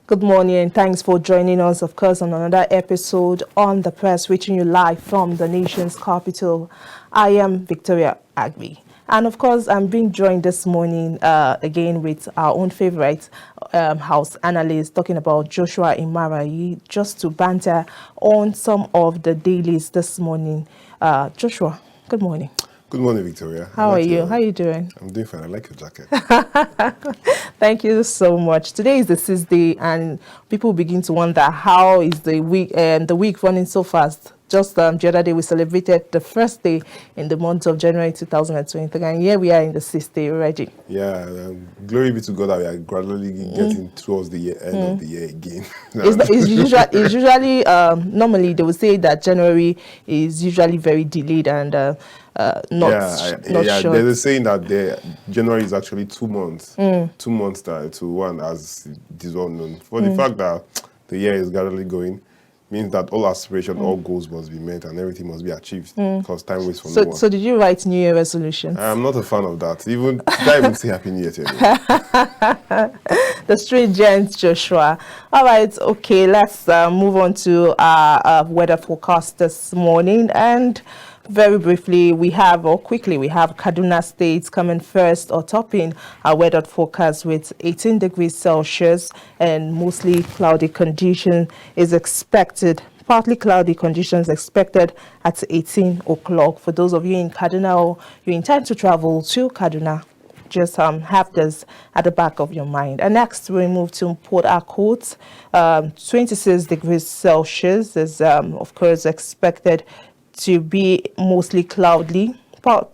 Good morning and thanks for joining us, of course, on another episode on The Press, reaching you live from the nation's capital. I am Victoria Agbi. And of course, I'm being joined this morning again with our own favorite house analyst, talking about Joshua Imarayi, just to banter on some of the dailies this morning. Joshua, good morning. Good morning, Victoria. How are you? How are you doing? I'm doing fine. I like your jacket. Thank you so much. Today is the 6th day, and people begin to wonder how is the week running so fast. Just the other day, we celebrated the first day in the month of January 2023, and here we are in the 6th day already. Yeah, glory be to God that we are gradually getting towards the end of the year again. It's usually normally they would say that January is usually very delayed and not short. There's a saying that January is actually 2 months, 2 months to one, as it is well known. For the fact that the year is gradually going, means that all aspirations, all goals must be met and everything must be achieved, because time waits for no one. So did you write New Year resolutions? I'm not a fan of that. I even say Happy New Year to you. The stringent Joshua. All right, okay, let's move on to our weather forecast this morning. And very briefly, we have Kaduna State coming first or topping our weather forecast with 18 degrees Celsius and mostly cloudy condition is expected. Partly cloudy conditions expected at 18 o'clock. For those of you in Kaduna or you intend to travel to Kaduna, just have this at the back of your mind. And next we move to Port Harcourt. 26 degrees Celsius is of course expected to be mostly cloudy,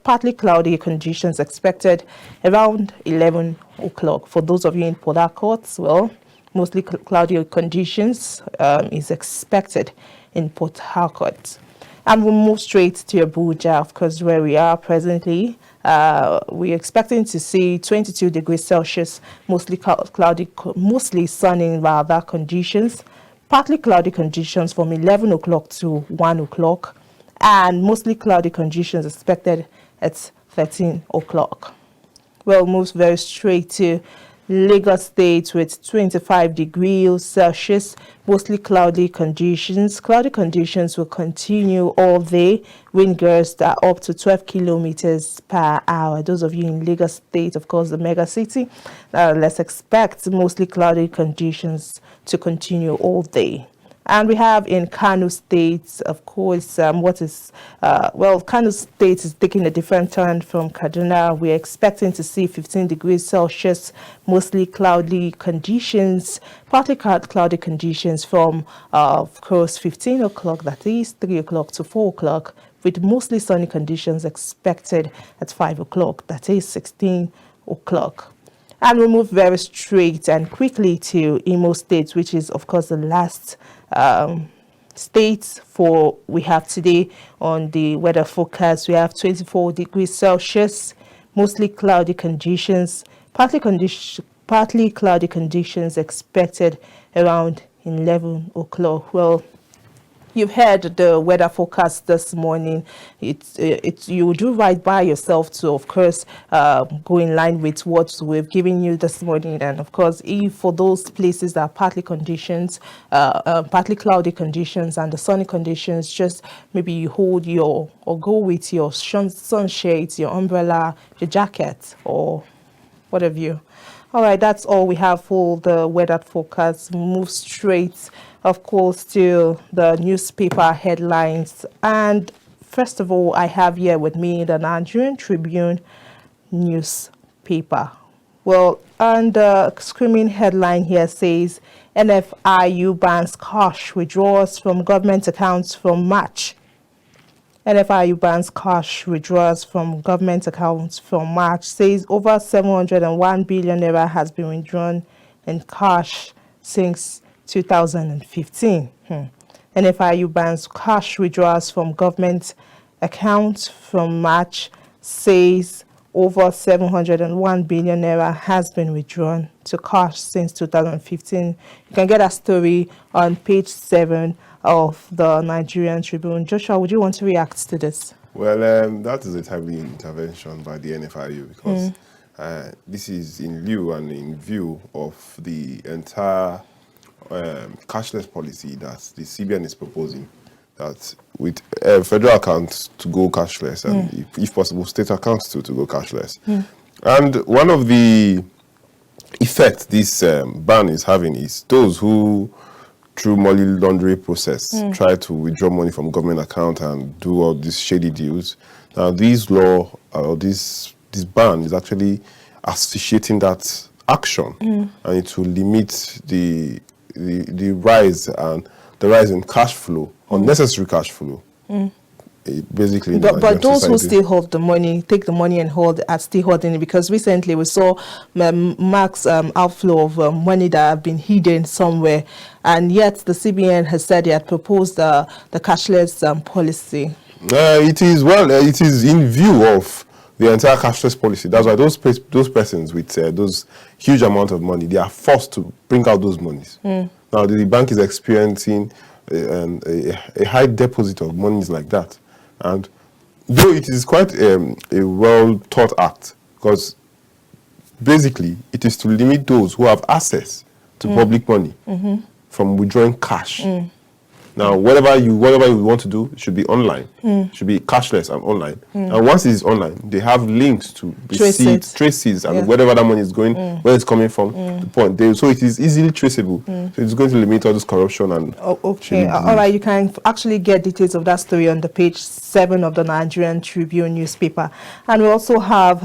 partly cloudy conditions expected around 11 o'clock. For those of you in Port Harcourt, well, mostly cloudy conditions is expected in Port Harcourt. And we'll move straight to Abuja, of course, where we are presently. We're expecting to see 22 degrees Celsius, mostly cloudy, mostly sunny rather conditions, partly cloudy conditions from 11 o'clock to 1 o'clock, and mostly cloudy conditions expected at 13 o'clock. We'll move very straight to Lagos State with 25 degrees Celsius, mostly cloudy conditions. Cloudy conditions will continue all day. Wind gusts are up to 12 kilometers per hour. Those of you in Lagos State, of course, the mega city, let's expect mostly cloudy conditions to continue all day. And we have in Kano State, of course, Kano State is taking a different turn from Kaduna. We're expecting to see 15 degrees Celsius, mostly cloudy conditions, partly cloudy conditions from, of course, 15 o'clock, that is 3 o'clock to 4 o'clock, with mostly sunny conditions expected at 5 o'clock, that is 16 o'clock. And we'll move very straight and quickly to Imo State, which is, of course, the last state we have today on the weather forecast. We have 24 degrees Celsius, mostly cloudy conditions, partly cloudy conditions expected around 11 o'clock. Well, you've heard the weather forecast this morning. You do right by yourself to, of course, go in line with what we've given you this morning. And of course, if for those places that are partly cloudy conditions and the sunny conditions, just maybe you hold or go with your sunshades, your umbrella, your jacket, or whatever you. All right, that's all we have for the weather forecast. Move straight, of course, to the newspaper headlines. And first of all, I have here with me the Nigerian Tribune newspaper. Well, and the screaming headline here says, NFIU bans cash withdrawals from government accounts from March. NFIU bans cash withdrawals from government accounts from March, says over 701 billion naira has been withdrawn in cash since 2015. NFIU bans cash withdrawals from government accounts from March, says over 701 billion naira has been withdrawn to cash since 2015. You can get a story on page 7 of the Nigerian Tribune. Joshua, would you want to react to this? Well, that is a timely intervention by the NFIU because this is in lieu and in view of the entire cashless policy that the CBN is proposing, that with federal accounts to go cashless and if possible state accounts to go cashless. And one of the effects this ban is having is those who through money laundering process try to withdraw money from government account and do all these shady deals. Now this law this ban is actually associating that action and it will limit the rise in cash flow, unnecessary cash flow. Basically, but those who still hold the money, take the money and are still holding it, because recently we saw max outflow of money that have been hidden somewhere, and yet the CBN has said they had proposed the cashless policy. It is in view of the entire cashless policy. That's why those persons with those huge amount of money, they are forced to bring out those monies. Now the bank is experiencing a high deposit of monies like that. And though it is quite a well thought act, because basically it is to limit those who have access to public money from withdrawing cash. Now, whatever you want to do should be online, should be cashless and online. And once it is online, they have links to traces, and whatever that money is going, where it's coming from, the point. So it is easily traceable. So it's going to limit all this corruption and. Okay, all right. You can actually get details of that story on the page 7 of the Nigerian Tribune newspaper, and we also have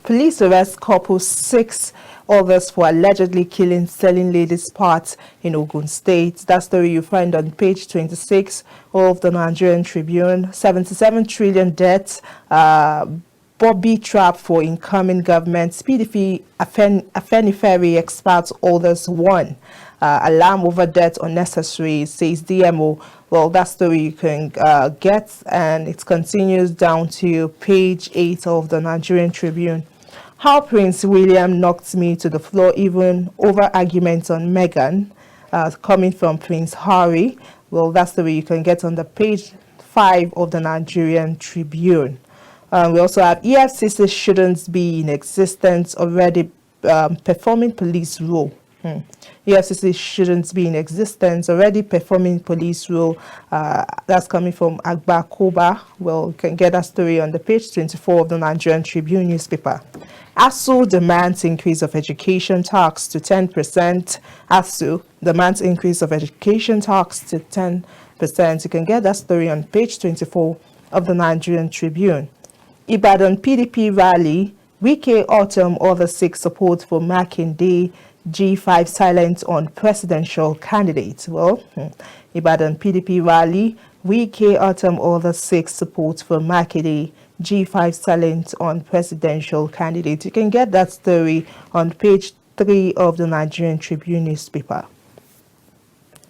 police arrest couple 6 others for allegedly selling ladies' parts in Ogun State. That story you find on page 26 of the Nigerian Tribune. 77 trillion debt, Bobby trap for incoming government. PDP Afenifere experts others won. Alarm over debt unnecessary, says DMO. Well, that story you can get, and it continues down to page 8 of the Nigerian Tribune. How Prince William knocked me to the floor, even over arguments on Meghan, coming from Prince Harry. Well, that's the way you can get on the page 5 of the Nigerian Tribune. We also have EFCC shouldn't be in existence, already performing police role. EFCC shouldn't be in existence, already performing police role. That's coming from Abgakoba. Well, you can get that story on the page 24 of the Nigerian Tribune newspaper. ASU demands increase of education tax to 10%. ASU demands increase of education tax to 10%. You can get that story on page 24 of the Nigerian Tribune. Ibadan PDP rally, Wike autumn, other 6 support for Makinde. G5 silent on presidential candidates. Well, Ibadan PDP rally, Wike autumn, other 6 support for Makinde. G5 silent on presidential candidates. You can get that story on page 3 of the Nigerian Tribune newspaper.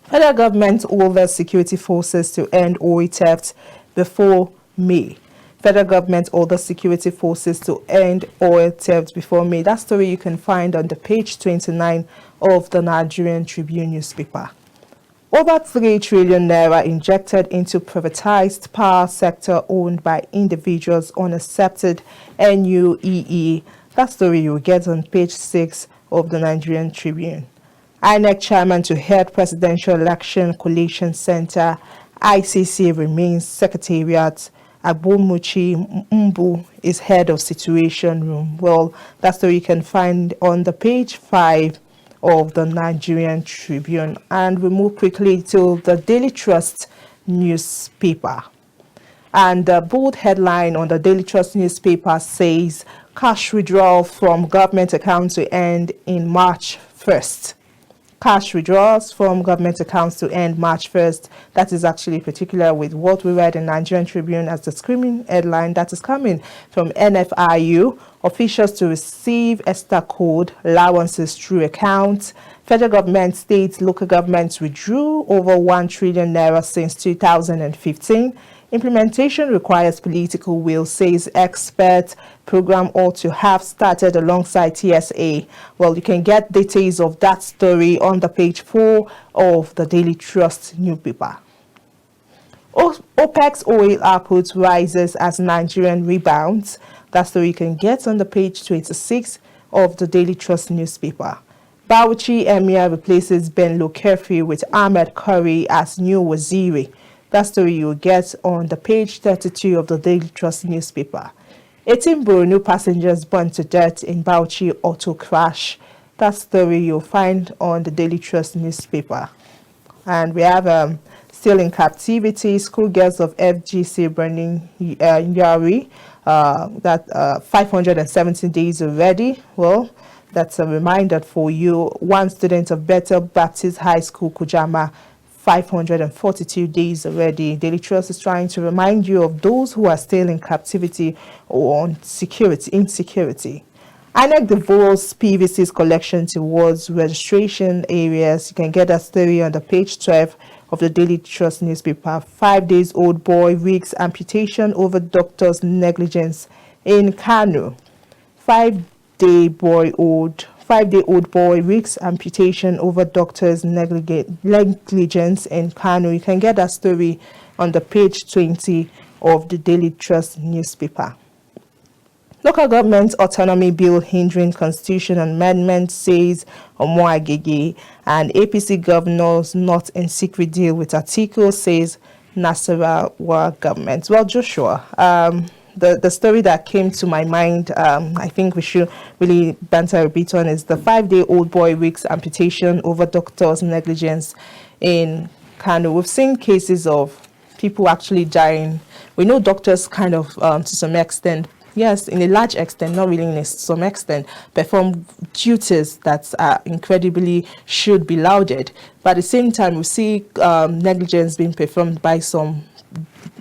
Federal government orders security forces to end oil theft before May. Federal government orders security forces to end oil theft before May. That story you can find on the page 29 of the Nigerian Tribune newspaper. Over 3 trillion naira injected into privatized power sector owned by individuals unaccepted NUEE. That story you will get on page 6 of the Nigerian Tribune. INEC chairman to head Presidential Election Collation Center, ICC remains secretariat. Agbomuchi Mbu is head of Situation Room. Well, that story you can find on the page 5 of the Nigerian Tribune. And we move quickly to the Daily Trust newspaper. And the bold headline on the Daily Trust newspaper says, cash withdrawal from government accounts to end in March 1st. Cash withdrawals from government accounts to end March 1st. That is actually particular with what we read in Nigerian Tribune as the screaming headline that is coming from NFIU. Officials to receive ESTA code allowances through accounts. Federal government, states, local governments withdrew over 1 trillion naira since 2015. Implementation requires political will, says expert. Program ought to have started alongside TSA. Well, you can get details of that story on the page 4 of the Daily Trust newspaper. OPEC's oil output rises as Nigerian rebounds. That story you can get on the page 26 of the Daily Trust newspaper. Bauchi Emir replaces Benlo Kefi with Ahmed Curry as new Waziri. That story you'll get on the page 32 of the Daily Trust newspaper. 18 Borno passengers burned to death in Bauchi auto crash. That story you'll find on the Daily Trust newspaper. And we have still in captivity, schoolgirls of FGC burning Yari. That 517 days already. Well, that's a reminder for you. One student of Bethel Baptist High School, Kujama, 542 days already. Daily Trust is trying to remind you of those who are still in captivity or on insecurity. INEC devolves PVC's collection towards registration areas. You can get that story on the page 12 of the Daily Trust newspaper. 5-day-old boy risks amputation over doctor's negligence in Kano. 5-day-old boy risks amputation over doctor's negligence in Kano. You can get that story on the page 20 of the Daily Trust newspaper. Local government autonomy bill hindering constitution amendment, says Omo Agege, and APC governors not in secret deal with Atiku, says Nasarawa government. Well, Joshua, the story that came to my mind, I think we should really banter a bit on, is the 5-day-old boy risks amputation over doctor's negligence in Kano. We've seen cases of people actually dying. We know doctors kind of, to some extent, yes, in a large extent, not really to some extent, perform duties that are incredibly should be lauded. But at the same time, we see negligence being performed by some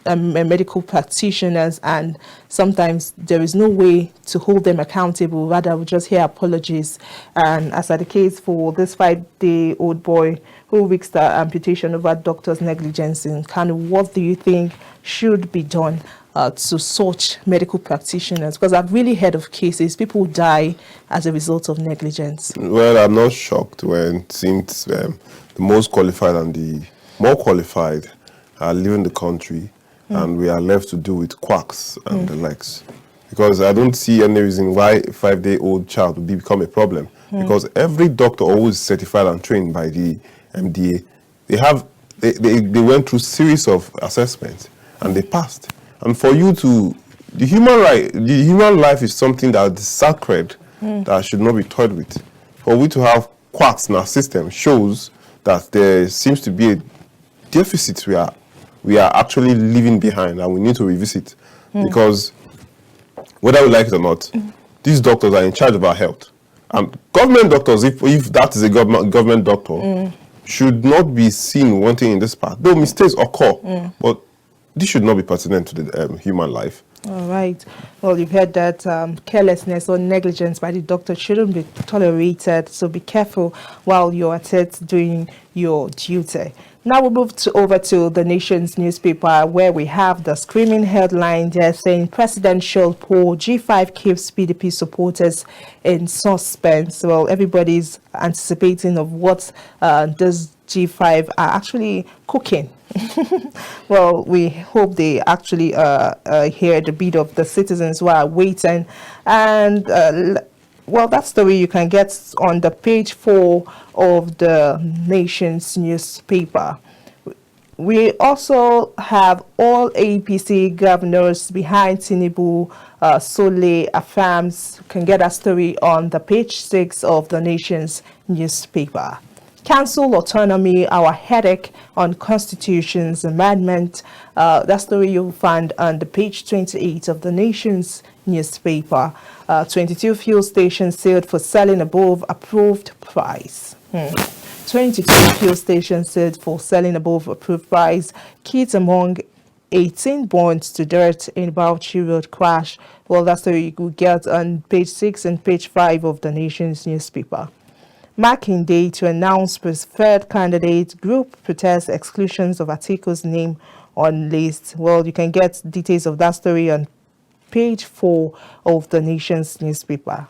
medical practitioners, and sometimes there is no way to hold them accountable. Rather, we just hear apologies. And as are the case for this 5-day-old boy who risked amputation over doctor's negligence in Kano, what do you think should be done to such medical practitioners? Because I've really heard of cases people die as a result of negligence. Well, I'm not shocked when since the most qualified and the more qualified are leaving the country, and we are left to do with quacks and the likes. Because I don't see any reason why a 5-day-old child would become a problem. Because every doctor always certified and trained by the MDA. They went through series of assessments and they passed. And for you to, the human life is something that is sacred, that should not be toyed with. For we to have quacks in our system shows that there seems to be a deficit we are actually leaving behind, and we need to revisit. Because whether we like it or not, these doctors are in charge of our health. And government doctors, if that is a government doctor, should not be seen wanting in this part. Though mistakes occur, but this should not be pertinent to the human life. All right. Well, you've heard that carelessness or negligence by the doctor shouldn't be tolerated. So be careful while you're at it doing your duty. Now we move over to the Nation's newspaper, where we have the screaming headline there saying presidential poll, G5 keeps PDP supporters in suspense. Well, everybody's anticipating of what does G5 are actually cooking. Well, we hope they actually hear the beat of the citizens who are waiting. And well, that story you can get on the page 4 of the Nation's newspaper. We also have all APC governors behind Tinubu. Sole affirms. You can get that story on the page 6 of the Nation's newspaper. Council autonomy, our headache on Constitution's amendment. That story you'll find on the page 28 of the Nation's newspaper. 22 fuel stations sealed for selling above approved price. 22 fuel stations sealed for selling above approved price. Kids among 18 burned to dirt in Bauchi road crash. Well, that story you could get on page 6 and page 5 of the Nation's newspaper. Marking day to announce preferred candidate, group protests exclusions of Atiku's name on list. Well, you can get details of that story on page 4 of the Nation's newspaper.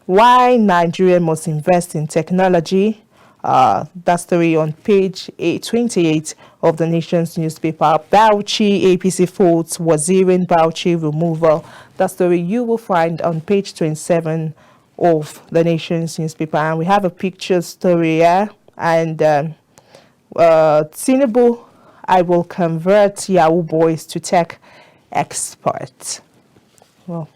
Why Nigeria must invest in technology. That story on page 28 of the Nation's newspaper. Bauchi APC votes Waziri Bauchi removal. That story you will find on page 27 of the nation's newspaper. And we have a picture story here. And Tinubu, I will convert Yahoo boys to tech experts. Well,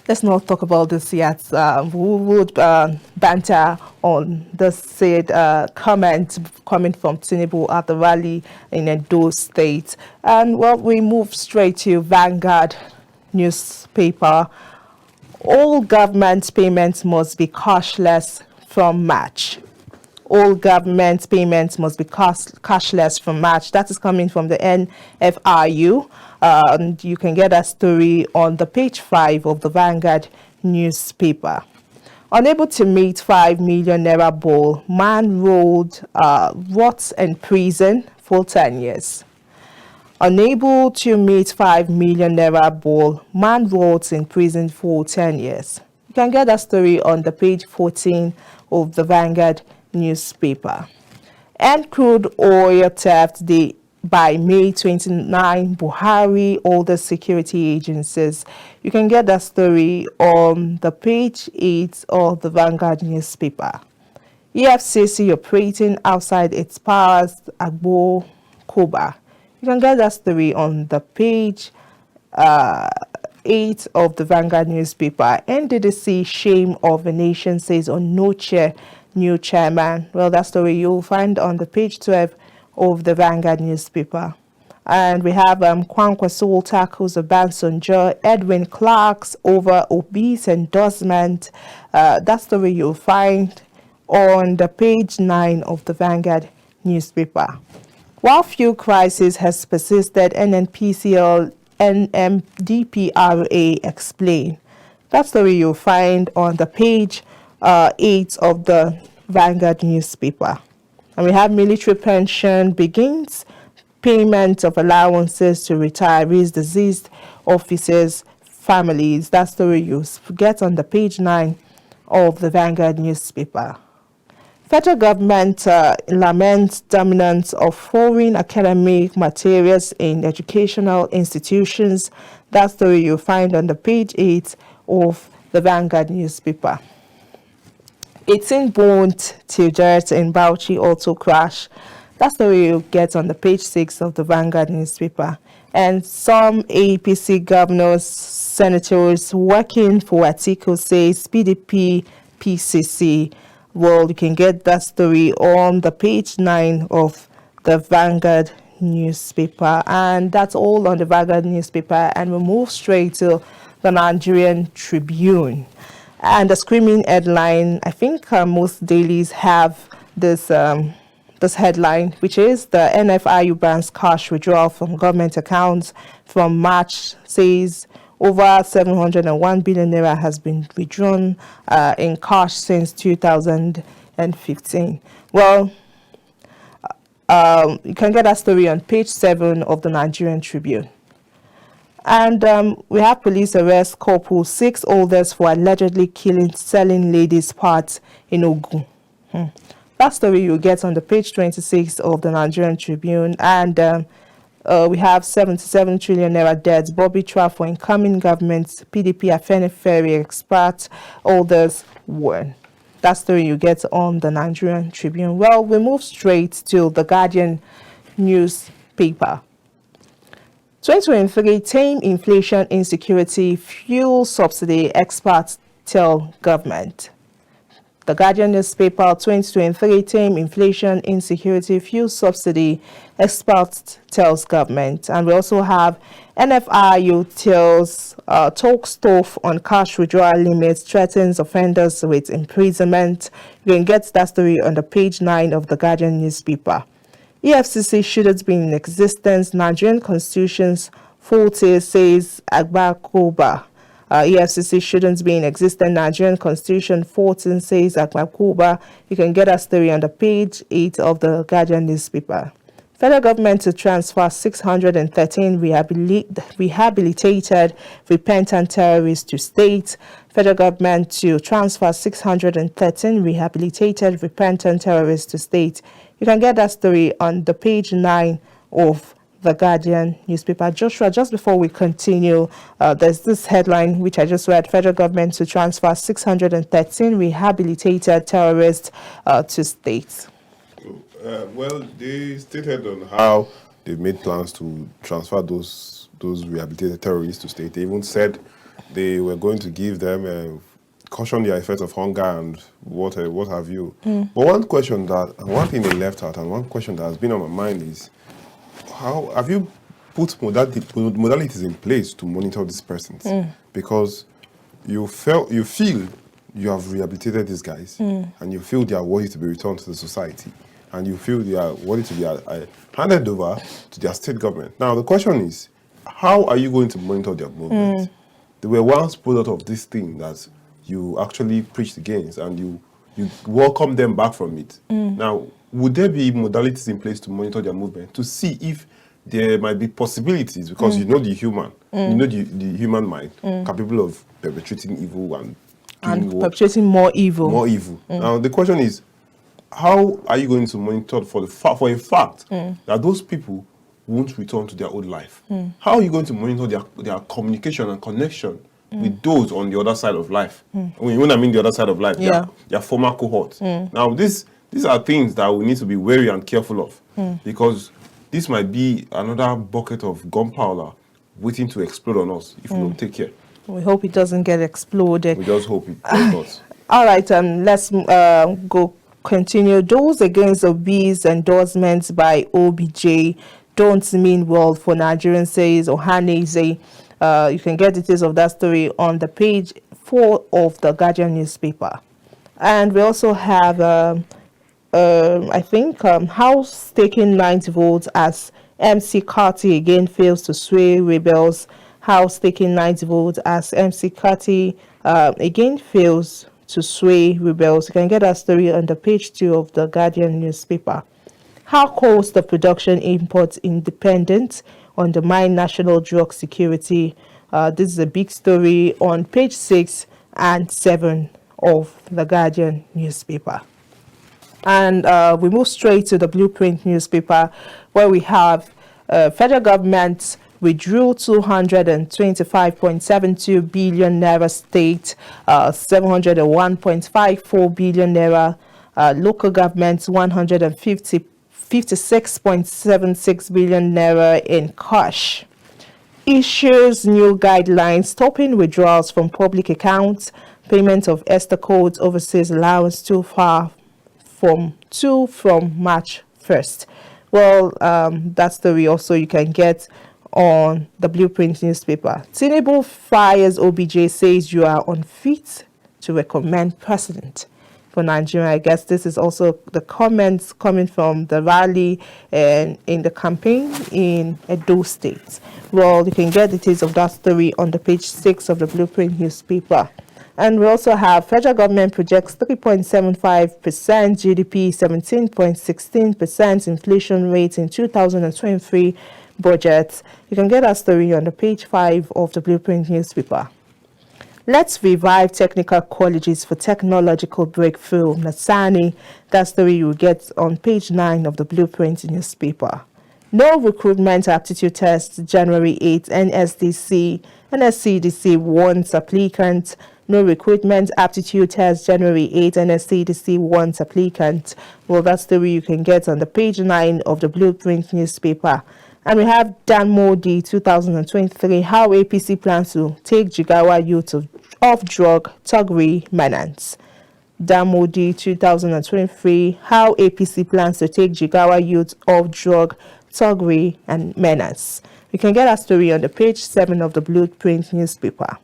let's not talk about this yet. We would banter on the said comment coming from Tinubu at the rally in Edo State. And well, we move straight to Vanguard newspaper. All government payments must be cashless from March. All government payments must be cashless from March. That is coming from the NFRU. And you can get that story on the page 5 of the Vanguard newspaper. Unable to meet 5 million naira bail, man rolled rots in prison for 10 years. Unable to meet 5 million naira bail, man rots in prison for 10 years. You can get that story on the page 14 of the Vanguard newspaper. And crude oil theft by May 29, Buhari, all the security agencies. You can get that story on the page 8 of the Vanguard newspaper. EFCC operating outside its powers, Abgakoba. You can get that story on the page 8 of the Vanguard newspaper. NDDC shame of the nation says on no chair, new chairman. Well, that story you'll find on the page 12 of the Vanguard newspaper. And we have Kwankwaso tackles a Banson Edwin Clark's over obese endorsement. That story you'll find on the page 9 of the Vanguard newspaper. While fuel crisis has persisted, NNPCL NMDPRA explain. That story you'll find on the page 8 of the Vanguard newspaper. And we have military pension begins payment of allowances to retirees, deceased officers, families. That story you get on the page 9 of the Vanguard newspaper. Federal government laments dominance of foreign academic materials in educational institutions. That story you'll find on the page 8 of the Vanguard newspaper. 18 burnt till dirt in Bauchi auto crash. That story you get on the page 6 of the Vanguard newspaper. And some APC governors, senators working for Atiku says PDP, PCC. Well, you can get that story on the page 9 of the Vanguard newspaper. And that's all on the Vanguard newspaper. And we'll move straight to the Nigerian Tribune. And the screaming headline, I think most dailies have this this headline, which is the NFRU bans cash withdrawal from government accounts from March, says over 701 billion naira has been withdrawn in cash since 2015. Well, you can get that story on page 7 of the Nigerian Tribune. And we have police arrest couple 6 olders for allegedly selling ladies' parts in Ogun. That story you get on the page 26 of the Nigerian Tribune. And we have 77 trillion naira debts. Bobby Trap for incoming government. PDP Afenifere expert olders warn. That story you get on the Nigerian Tribune. Well, we move straight to the Guardian newspaper. 2023 tame inflation insecurity, fuel subsidy, experts tell government. The Guardian newspaper, 2023 tame inflation insecurity, fuel subsidy, experts tells government. And we also have NFRU talks tough on cash withdrawal limits, threatens offenders with imprisonment. You can get that story on the page 9 of the Guardian newspaper. EFCC shouldn't be in existence. Nigerian constitution's faulty, says Abgakoba. EFCC shouldn't be in existence. Nigerian constitution 14 says Agbakoba. You can get a story on the page 8 of the Guardian newspaper. Federal government to transfer 613 rehabilitated repentant terrorists to state. Federal government to transfer 613 rehabilitated repentant terrorists to state. You can get that story on the page 9 of the Guardian newspaper. Joshua, just before we continue, there's this headline which I just read: federal government to transfer 613 rehabilitated terrorists to states. Well, they stated on how they've made plans to transfer those rehabilitated terrorists to state. They even said they were going to give them caution the effects of hunger and what have you. But one thing they left out, and one question that has been on my mind is, how have you put modalities in place to monitor these persons? Because you feel you have rehabilitated these guys, and you feel they are worthy to be returned to the society, and you feel they are worthy to be handed over to their state government. Now, the question is, how are you going to monitor their movement? They were once product of this thing that you actually preached against, and you welcome them back from it. Now, would there be modalities in place to monitor their movement, to see if there might be possibilities, because you know the human, you know the human mind, capable of perpetrating evil and perpetrating more evil. Now, the question is, how are you going to monitor for a fact that those people won't return to their old life? How are you going to monitor their communication and connection with those on the other side of life? When I mean the other side of life, their former cohorts. Now, these are things that we need to be wary and careful of, because this might be another bucket of gunpowder waiting to explode on us if we don't take care. We hope it doesn't get exploded. We just hope it does not. All right, let's continue. Those against Obi's endorsements by OBJ don't mean well for Nigerians, says Ohaneze. You can get details of that story on the page 4 of the Guardian newspaper. And we also have, I think, House taking 90 votes as MC Carty again fails to sway rebels. House taking 90 votes as MC Carty again fails to sway rebels. You can get that story on the page 2 of the Guardian newspaper. How cost of production imports independent undermine national drug security. This is a big story on page 6 and 7 of the Guardian newspaper. And we move straight to the Blueprint newspaper, where we have federal government withdrew 225.72 billion naira state, 701.54 billion naira local governments, 56.76 billion naira in cash. Issues new guidelines stopping withdrawals from public accounts, payment of Esther codes overseas allowance from March 1st. Well, that story also you can get on the Blueprint newspaper. Tinubu fires OBJ, says you are unfit to recommend president for Nigeria. I guess this is also the comments coming from the rally and in the campaign in Edo State. Well, you can get details of that story on the page 6 of the Blueprint newspaper. And we also have federal government projects 3.75% GDP, 17.16% inflation rate in 2023 budget. You can get that story on the page 5 of the Blueprint newspaper. Let's revive technical colleges for technological breakthrough. Nasani, that story you get on page 9 of the Blueprint newspaper. No recruitment aptitude test, January 8, NSCDC warns applicants. No recruitment aptitude test, January 8, NSCDC warns applicants. Well, that story you can get on the page 9 of the Blueprint newspaper. And we have Dan Modi 2023, how APC plans to take Jigawa youth off drug, thuggery, menace. Dan Modi 2023, how APC plans to take Jigawa youth off drug, thuggery, and menace. You can get our story on the page 7 of the Blueprint newspaper.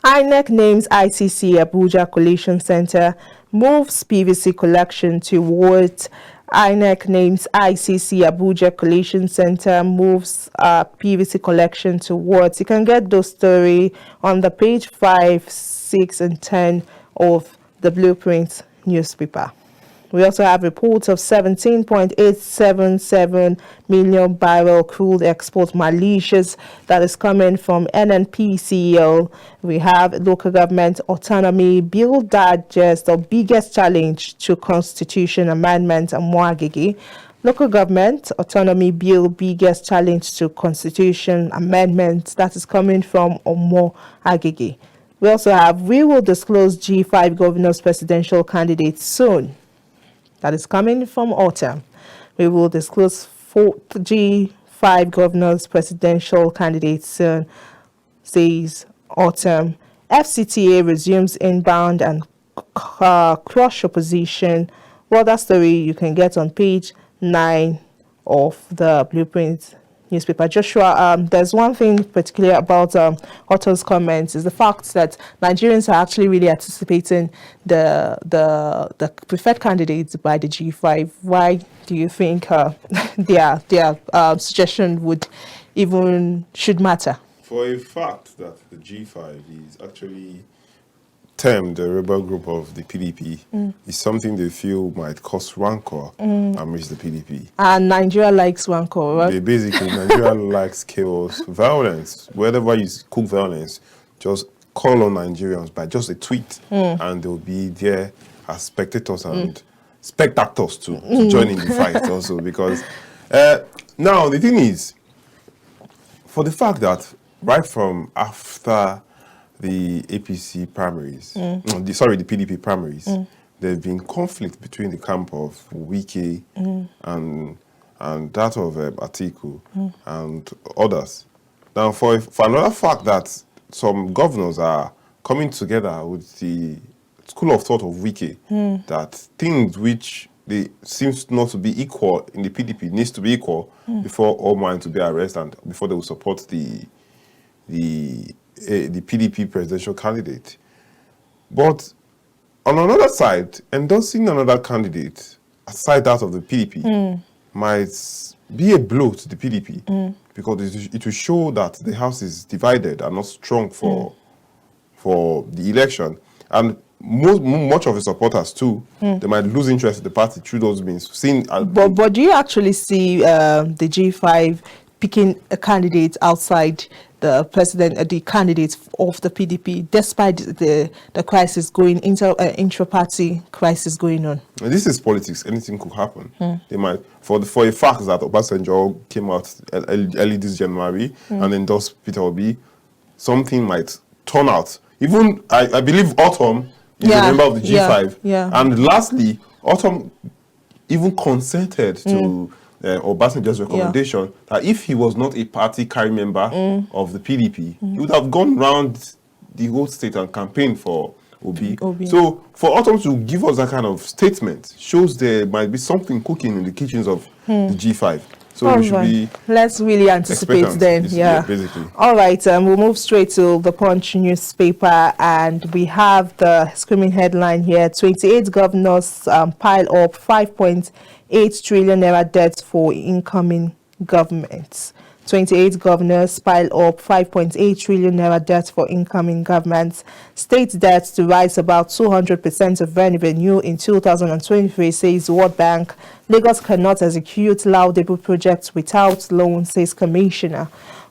INEC names ICC Abuja Collation Center, moves PVC collection towards. INEC names ICC Abuja Collation Center, moves PVC collection towards. You can get those story on the page 5, 6, and 10 of the Blueprint newspaper. We also have reports of 17.877 million barrel crude export malicious that is coming from NNPCL. We have local government autonomy bill digest, the biggest challenge to constitution amendment and Mwagigi. Local government autonomy bill biggest challenge to constitution amendment. That is coming from Omo Agege. We also have, we will disclose G5 governors presidential candidates soon. That is coming from Autumn. We will disclose fourth G5 governors presidential candidates soon, says Autumn. FCTA resumes inbound and crush opposition. Well, that story you can get on page 9 of the Blueprint newspaper. Joshua, there's one thing particular about Otto's comments is the fact that Nigerians are actually really anticipating the preferred candidates by the G5. Why do you think their suggestion should matter? For a fact that the G5 is actually termed the rebel group of the PDP is something they feel might cause rancor amidst the PDP. And Nigeria likes rancor, right? Nigeria likes chaos, violence. Wherever you cook violence, just call on Nigerians by just a tweet, and they'll be there as spectators and spectators to join in the fight also. Because now the thing is, for the fact that right from after the APC primaries, the PDP primaries, there's been conflict between the camp of Wike and that of Atiku and others. Now, for another fact that some governors are coming together with the school of thought of Wike, that things which they seems not to be equal in the PDP needs to be equal before all minds to be arrested and before they will support the PDP presidential candidate. But on another side, endorsing another candidate aside that of the PDP might be a blow to the PDP because it will show that the house is divided and not strong for the election. And much of the supporters too, they might lose interest in the party through those means. But do you actually see the G5 picking a candidate outside the president, the candidates of the PDP, despite the crisis going intra-party crisis going on? And this is politics. Anything could happen. They might, for a fact that Obasanjo came out early this January and endorsed Peter Obi, something might turn out. Even I believe Autumn is a member of the G5. And lastly, Autumn even consented to Obasanjo's recommendation that if he was not a party carrying member of the PDP, he would have gone around the whole state and campaigned for Obi. So for Autumn to give us that kind of statement shows there might be something cooking in the kitchens of the G5. So we should be let's really anticipate then. Basically. All right, we'll move straight to the Punch newspaper, and we have the screaming headline here: 28 governors pile up 5.8 trillion naira debt for incoming governments. 28 governors pile up 5.8 trillion naira debt for incoming governments. State debt to rise about 200% of revenue in 2023, says World Bank. Lagos cannot execute laudable projects without loan, says Commissioner.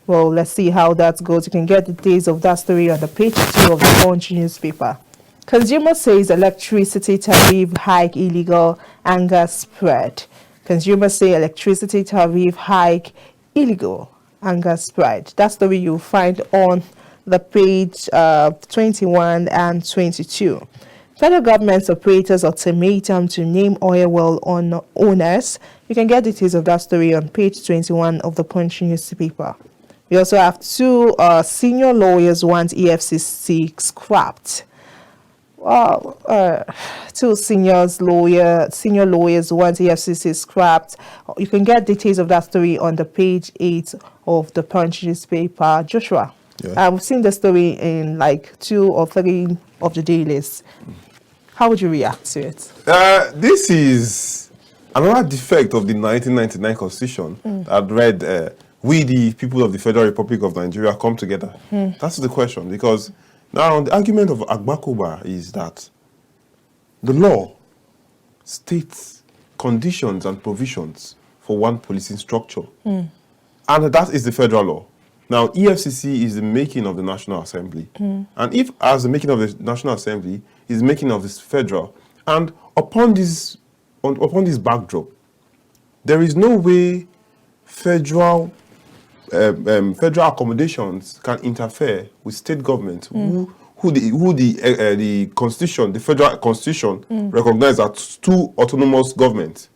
Well, let's see how that goes. You can get the details of that story on the page 2 of the Punch newspaper. Consumer says electricity tariff hike illegal, anger spread. Consumers say electricity tariff hike illegal, anger spread. That story you'll find on the page 21 and 22. Federal government's operators ultimatum to name oil well owners. You can get details of that story on page 21 of the Punch newspaper. We also have 2 senior lawyers want EFCC scrapped. Wow, 2 senior lawyers want EFCC scrapped. You can get details of that story on the page 8 of the Punch newspaper. Joshua, I've seen the story in like 2 or 3 of the dailies. How would you react to it? This is another defect of the 1999 Constitution that read, we the people of the Federal Republic of Nigeria come together. That's the question, because now the argument of Abgakoba is that the law states conditions and provisions for one policing structure. And that is the federal law. Now, EFCC is the making of the National Assembly. And if as the making of the National Assembly is making of this federal, and upon this backdrop, there is no way federal accommodations can interfere with state government who the constitution, the federal constitution, recognizes as two autonomous governments.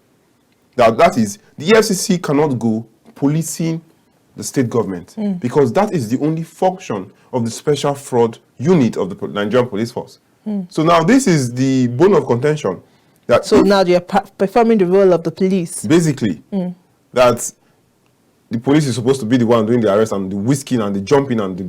That is, the EFCC cannot go policing the state government because that is the only function of the special fraud unit of the Nigerian police force. So now this is the bone of contention. So now they are performing the role of the police. Basically, that the police is supposed to be the one doing the arrest and the whisking and the jumping and the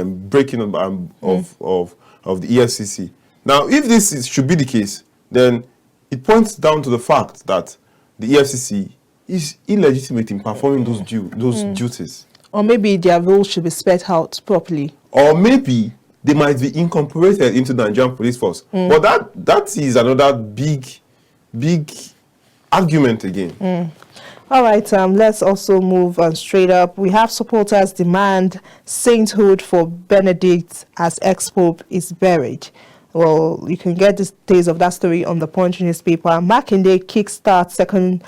breaking of the EFCC. Now, if this should be the case, then it points down to the fact that the EFCC is illegitimate in performing those duties. Or maybe their role should be spelled out properly. Or maybe they might be incorporated into the Nigerian police force. But that is another big argument again. All right, let's also move on straight up. We have supporters demand sainthood for Benedict as ex-pope is buried. Well, you can get the details of that story on the Punch newspaper. Makinde kickstart second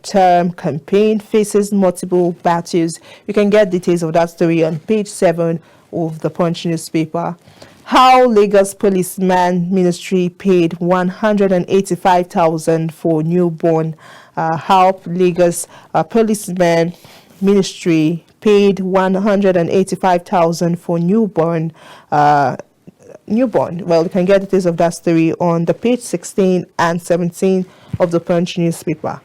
term campaign, faces multiple battles. You can get details of that story on page 7 of the Punch newspaper. How Lagos Policeman Ministry paid 185,000 for newborn. How Lagos Policeman Ministry paid 185,000 for newborn. Well, you can get details of that story on the page 16 and 17 of the Punch newspaper.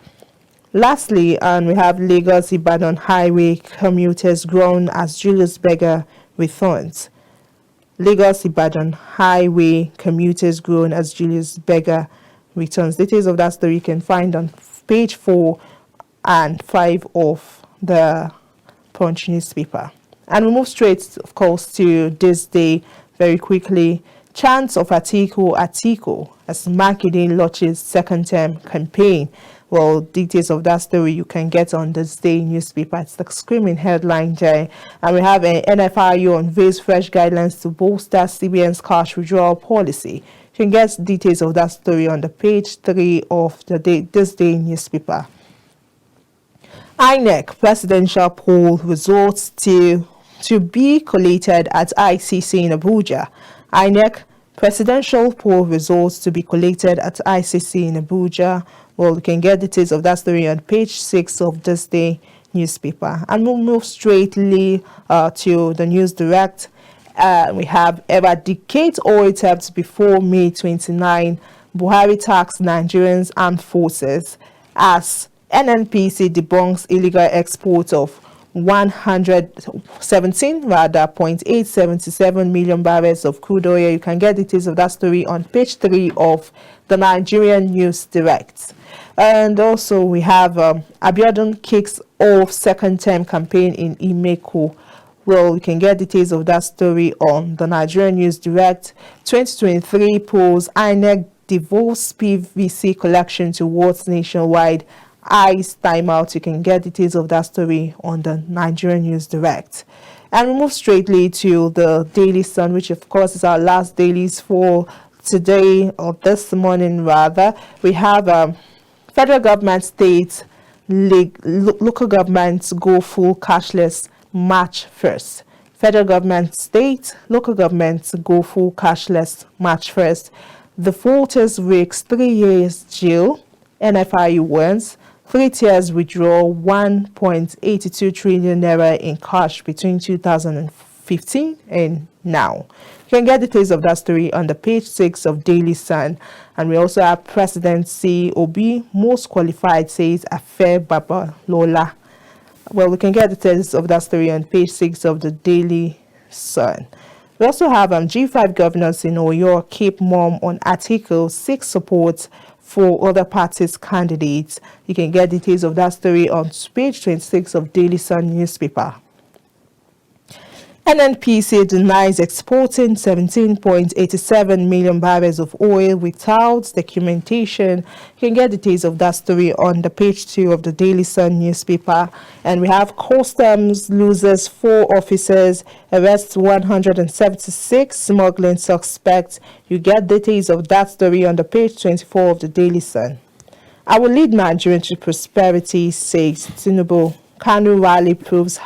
Lastly, we have Lagos Ibadan Highway commuters groan as Julius Berger returns. Lagos Ibadan Highway commuters groan as Julius Berger returns. Details of that story you can find on page 4 and 5 of the Punch newspaper. And we move straight, of course, to this day very quickly. Chants of Atiku as Makinde launches second term campaign. Well, details of that story you can get on this day newspaper. It's the screaming headline there. And we have an NFIU unveils fresh guidelines to bolster CBN's cash withdrawal policy. You can get details of that story on the page 3 of the this day newspaper. INEC presidential poll results to be collated at ICC in Abuja. INEC presidential poll results to be collated at ICC in Abuja. Well, you can get details of that story on page 6 of this day newspaper. And we'll move straightly to the News Direct. We have eradicate oil theft before May 29. Buhari tax Nigerians armed forces as NNPC debunks illegal export of 0.877 million barrels of crude oil. You can get details of that story on page 3 of the Nigerian News Direct. And also we have Abiodun kicks off second term campaign in Imeko. Well, you can get details of that story on the Nigerian News Direct. 2023 polls, INEC devolves PVC collection towards nationwide ICE timeout. You can get details of that story on the Nigerian News Direct. And we move straightly to the Daily Sun, which of course is our last dailies for today, or this morning rather. We have federal government, state, local governments go full cashless March 1st. Federal government, state, local governments go full cashless March 1st. The voters risks 3 years jail. NFIU warns 3 tiers withdraw 1.82 trillion naira in cash between 2015 and now. You can get details of that story on the page 6 of Daily Sun. And we also have President COB most qualified says Affair Babalola. Well, we can get details of that story on page 6 of the Daily Sun. We also have G5 governors in Oyo keep mum on Article 6 support for other parties' candidates. You can get details of that story on page 26 of Daily Sun newspaper. NNPC denies exporting 17.87 million barrels of oil without documentation. You can get details of that story on the page 2 of the Daily Sun newspaper. And we have Customs loses 4 officers, arrests 176 smuggling suspects. You get details of that story on the page 24 of the Daily Sun. I will lead Nigeria to prosperity, says Tinubu. Kanu rally proves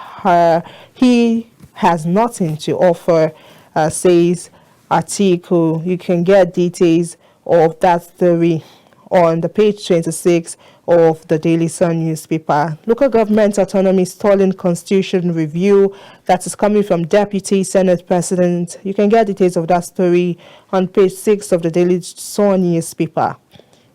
he has nothing to offer, says Atiku. You can get details of that story on the page 26 of the Daily Sun newspaper. Local government autonomy stalling constitution review, that is coming from Deputy Senate President. You can get details of that story on page 6 of the Daily Sun newspaper.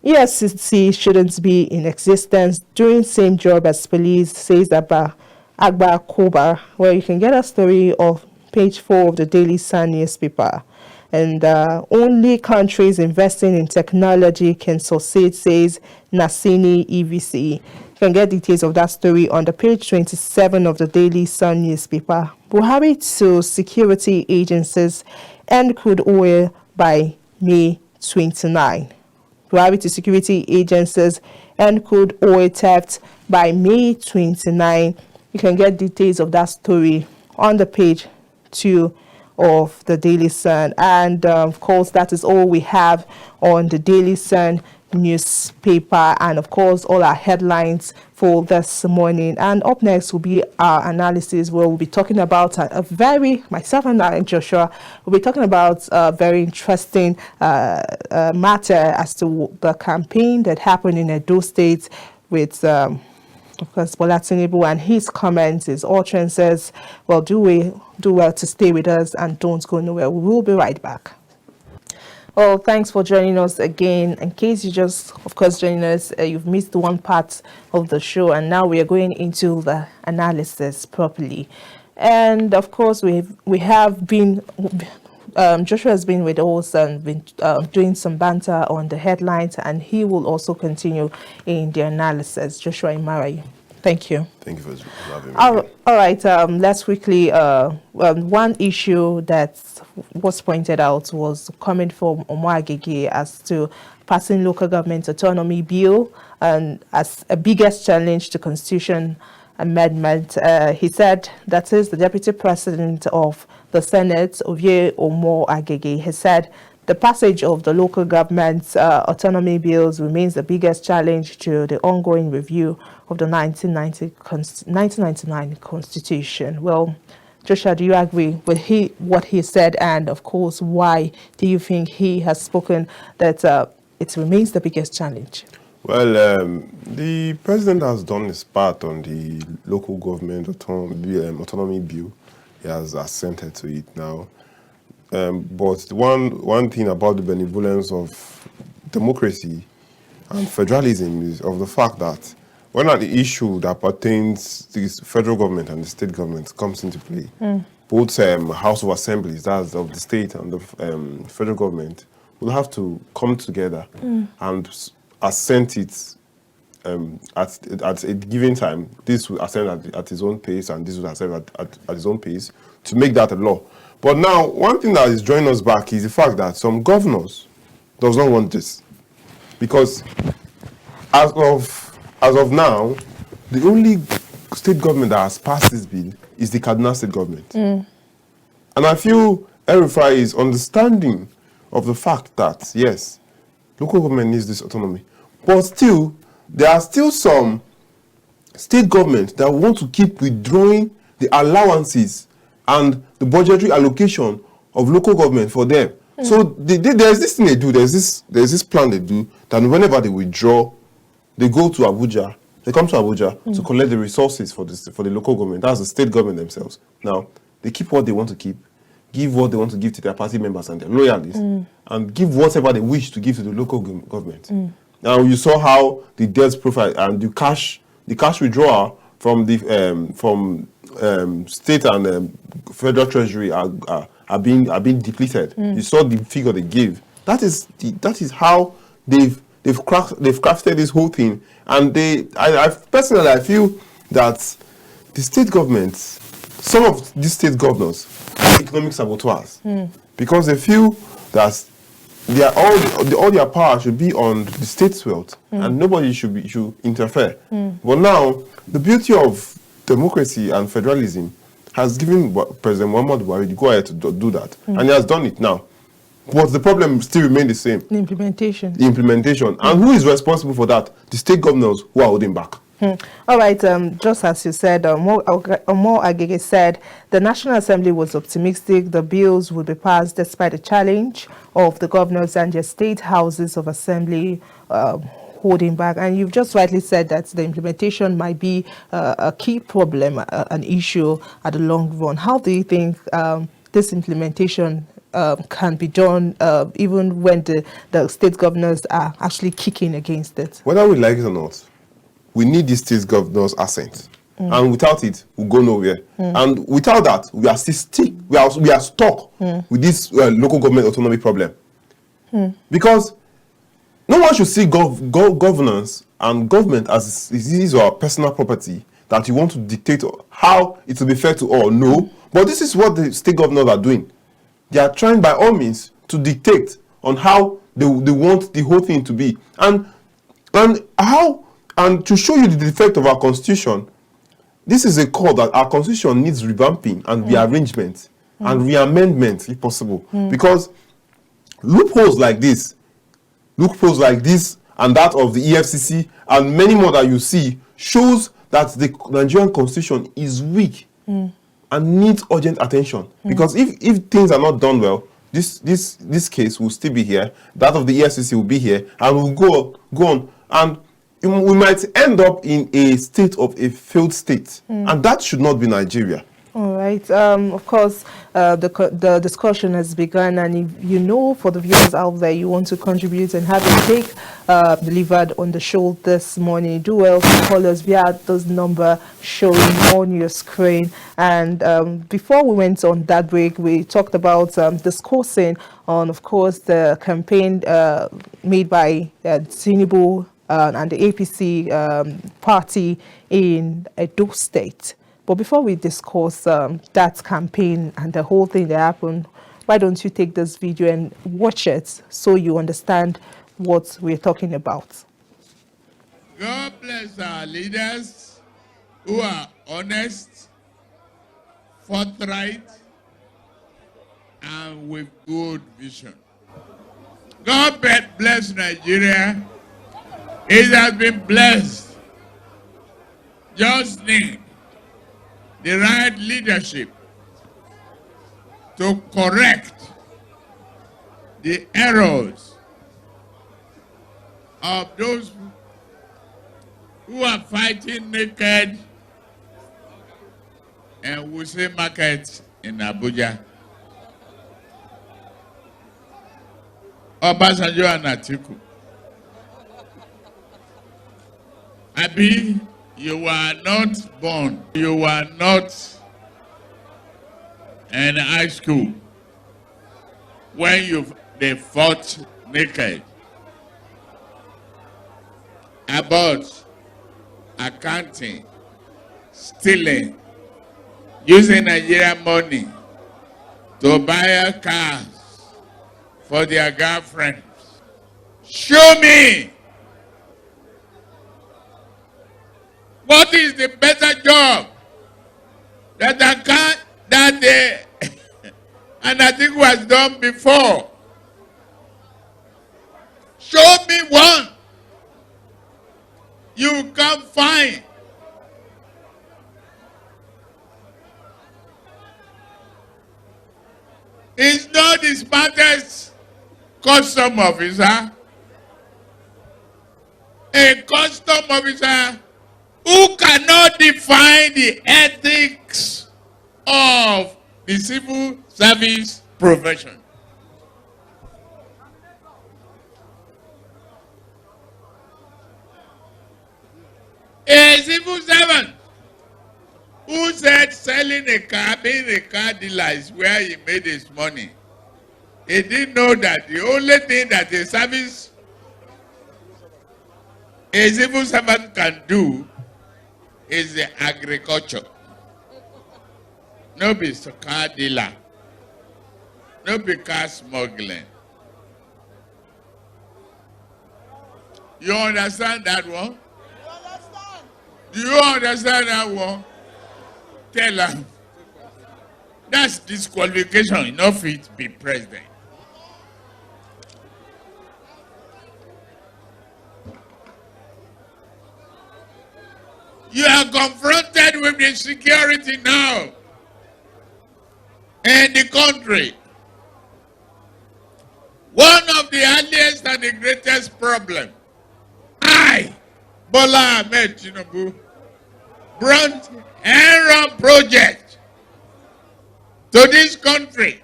EFCC shouldn't be in existence, doing same job as police, says Abgakoba, where you can get a story of page 4 of the Daily Sun newspaper. And only countries investing in technology can succeed, says Nasini EVC. You can get details of that story on the page 27 of the Daily Sun newspaper. Buhari to security agencies end crude oil by May 29. Buhari to security agencies end crude oil theft by May 29. You can get details of that story on the page 2 of the Daily Sun. And of course, that is all we have on the Daily Sun newspaper, and of course all our headlines for this morning. And up next will be our analysis, where we'll be talking about myself and Joshua will be talking about a very interesting matter as to the campaign that happened in Edo State with of course Bola Tinubu, and his comments, his utterances. Well, do well to stay with us and don't go nowhere. We will be right back. Well, thanks for joining us again. In case you just, of course, joining us, you've missed one part of the show, and now we are going into the analysis properly. And of course, we have been, Joshua has been with us and been doing some banter on the headlines, and he will also continue in the analysis. Joshua Imarayi, thank you. Thank you for having me. All right, let's quickly, one issue that was pointed out was coming from Agbi as to passing local government autonomy bill, and as a biggest challenge to constitution amendment. He said, that is the Deputy President of the Senate, Ovie Agbi, has said the passage of the local government autonomy bills remains the biggest challenge to the ongoing review of the 1999 Constitution. Well, Joshua, do you agree with what he said? And of course, why do you think he has spoken that it remains the biggest challenge? Well, the president has done his part on the local government autonomy bill. He has assented to it now. But one thing about the benevolence of democracy and federalism is of the fact that when an issue that pertains to the federal government and the state government comes into play, both House of Assemblies, that's of the state and the federal government, will have to come together and assent it at a given time. This will assent at his own pace, and this will assent at his own pace to make that a law. But now, one thing that is drawing us back is the fact that some governors does not want this, because as of now, the only state government that has passed this bill is the Kaduna state government. And I feel El-Rufai is understanding of the fact that, yes, local government needs this autonomy. But still, there are still some state governments that want to keep withdrawing the allowances and the budgetary allocation of local government for them. So there's this thing they do, there's this plan they do, that whenever they withdraw, they go to Abuja. They come to Abuja to collect the resources for the local government. That's the state government themselves. Now, they keep what they want to keep, give what they want to give to their party members and their loyalists, and give whatever they wish to give to the local government. Now, you saw how the debt profile and the cash withdrawal from the state and federal treasury are being depleted. You saw the figure they gave. That is how they've crafted this whole thing. And I personally feel that the state governments, some of these state governors are economic saboteurs, because they feel that all their power should be on the state's wealth, and nobody should interfere. But now, the beauty of democracy and federalism has given President Muhammadu Buhari the go ahead to do that, and he has done it now. but the problem still remains the same. The implementation. The implementation. And who is responsible for that? The state governors who are holding back. All right, just as you said, Mo Agege said the National Assembly was optimistic the bills would be passed despite the challenge of the governors and their state houses of assembly holding back. And you've just rightly said that the implementation might be a key problem, an issue at the long run. How do you think this implementation can be done even when the state governors are actually kicking against it? Whether we like it or not, we need the state governor's assent. And without it, we'll go nowhere. And without that, we are still we are stuck with this local government autonomy problem. Because no one should see governance and government as this or personal property that you want to dictate how it will be fair to all. No, but this is what the state governors are doing. They are trying by all means to dictate on how they want the whole thing to be. And to show you the defect of our constitution, this is a call that our constitution needs revamping and rearrangement and reamendment if possible. Because loopholes like this and that of the EFCC and many more that you see shows that the Nigerian constitution is weak and needs urgent attention. Because if things are not done well, this case will still be here, that of the EFCC will be here, and will go on. And we might end up in a state of a failed state. And that should not be Nigeria. All right. Of course, the discussion has begun, and if you know, for the viewers out there, you want to contribute and have a take delivered on the show this morning, do well to call us via this number showing on your screen. And before we went on that break, we talked about discussing on, of course, the campaign made by Tinubu and the APC party in Edo State. But before we discuss that campaign and the whole thing that happened, why don't you take this video and watch it so you understand what we're talking about. God bless our leaders who are honest, forthright, and with good vision. God bless Nigeria. It has been blessed. Just need the right leadership to correct the errors of those who are fighting naked and Wuse market in Abuja. Obasanjo and Atiku. Agbi, you were not born. You were not in high school when they fought naked about accounting, stealing, using Nigerian money to buy cars for their girlfriends. Show me what is the better job that and I think was done before. Show me one you can find. It's not the smartest custom officer. A custom officer who cannot define the ethics of the civil service profession. A civil servant who said selling a car, being a car dealer is where he made his money. He didn't know that the only thing that a civil servant can do is the agriculture. No be car dealer. No be car smuggling. You understand that one? Do you understand that one? Tell her. That's disqualification. Enough it be president. You are confronted with the security now in the country. One of the earliest and the greatest problems, Bola Ahmed Tinubu, brought Enron project to this country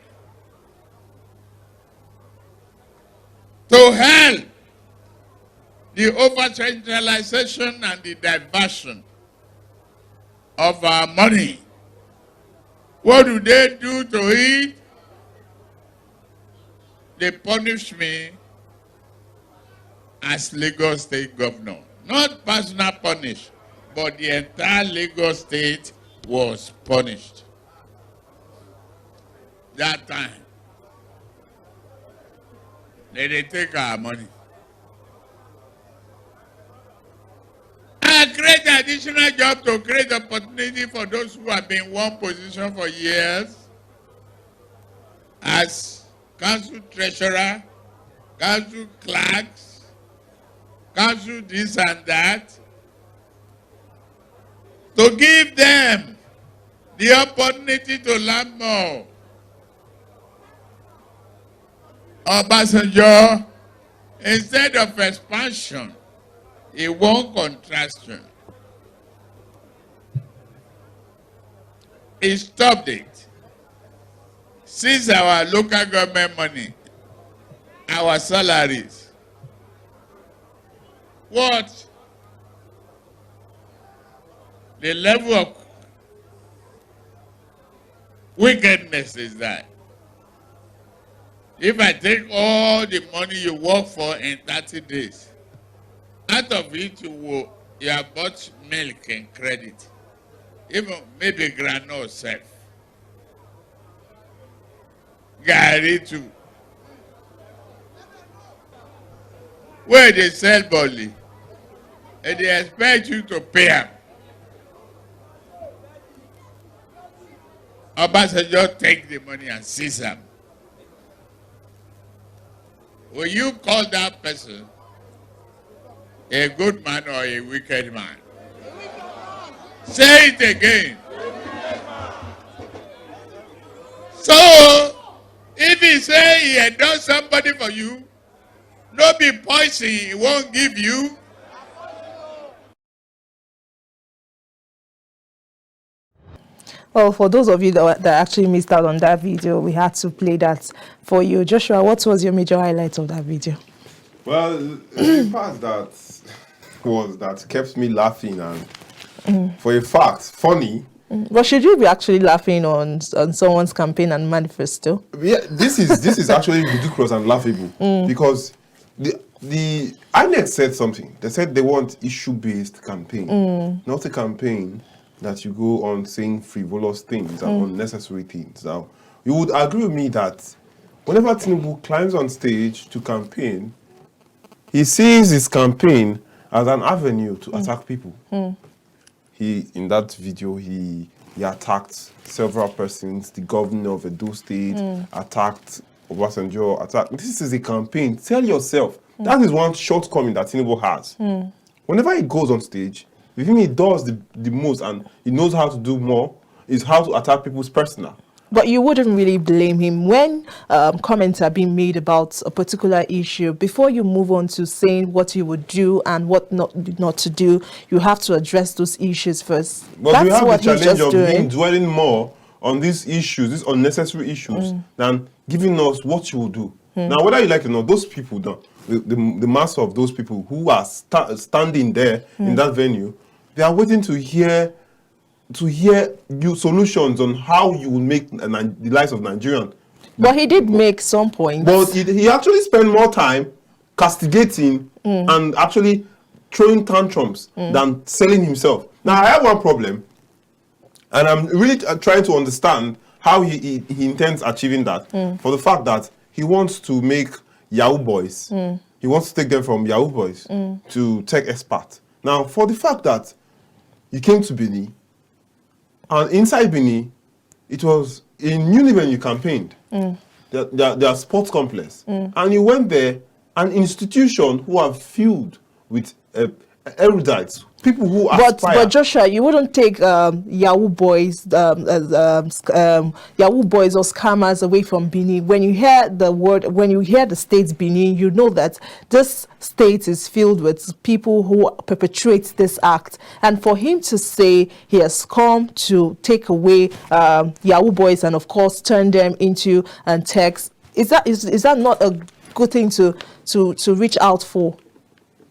to help the over-centralization and the diversion of our money. What do they do to it? They punish me as Lagos State Governor. Not personal punish, but the entire Lagos State was punished. That time, they take our money. And create additional job to create opportunity for those who have been in one position for years as council treasurer, council clerks, council this and that, to give them the opportunity to learn more. Obasanjo, instead of expansion, he won contraction. He stopped it. Since our local government money, our salaries, what the level of wickedness is that? If I take all the money you work for in 30 days, out of it you have bought milk and credit, even maybe granola self, Gary too. Where they sell barley, and they expect you to pay them. Obasanjo take the money and seize them. Will you call that person a good man or a wicked man? Say it again. So, if he say he had done somebody for you, no be poison he won't give you. Well, for those of you that actually missed out on that video, we had to play that for you. Joshua, what was your major highlight of that video? Well, the part that kept me laughing and, for a fact, funny. But should you be actually laughing on someone's campaign and manifesto? Yeah, this is actually ridiculous and laughable because the INEC said something. They said they want issue-based campaign, not a campaign that you go on saying frivolous things and unnecessary things. Now, you would agree with me that whenever Tinubu climbs on stage to campaign, he sees his campaign as an avenue to attack people. In that video, he attacked several persons. The governor of Edo State attacked Obasanjo. This is a campaign. Tell yourself, that is one shortcoming that Tinubu has. Whenever he goes on stage, the thing he does the most and he knows how to do more is how to attack people's personal. But you wouldn't really blame him when comments are being made about a particular issue. Before you move on to saying what you would do and what not to do, you have to address those issues first. But that's we have what the challenge of doing. him dwelling more on these issues, these unnecessary issues, than giving us what you will do. Now, whether you like it or not, those people, the mass of those people who are standing there in that venue, they are waiting to hear you solutions on how you will make the lives of Nigerians. But he did make some points. But he actually spent more time castigating and actually throwing tantrums than selling himself. Now, I have one problem, and I'm really trying to understand how he intends achieving that. For the fact that he wants to make Yahoo boys, he wants to take them from Yahoo boys to tech experts. Now, for the fact that you came to Benin, and inside Benin, it was in Univen you campaigned. Their sports complex. And you went there, an institution who are filled with erudites, people who But aspire. Joshua, you wouldn't take Yahoo boys, Yahoo boys or scammers away from Benin. When you hear the word, when you hear the state Benin, you know that this state is filled with people who perpetrate this act. And for him to say he has come to take away Yahoo boys and of course turn them into techs, is that not a good thing to reach out for?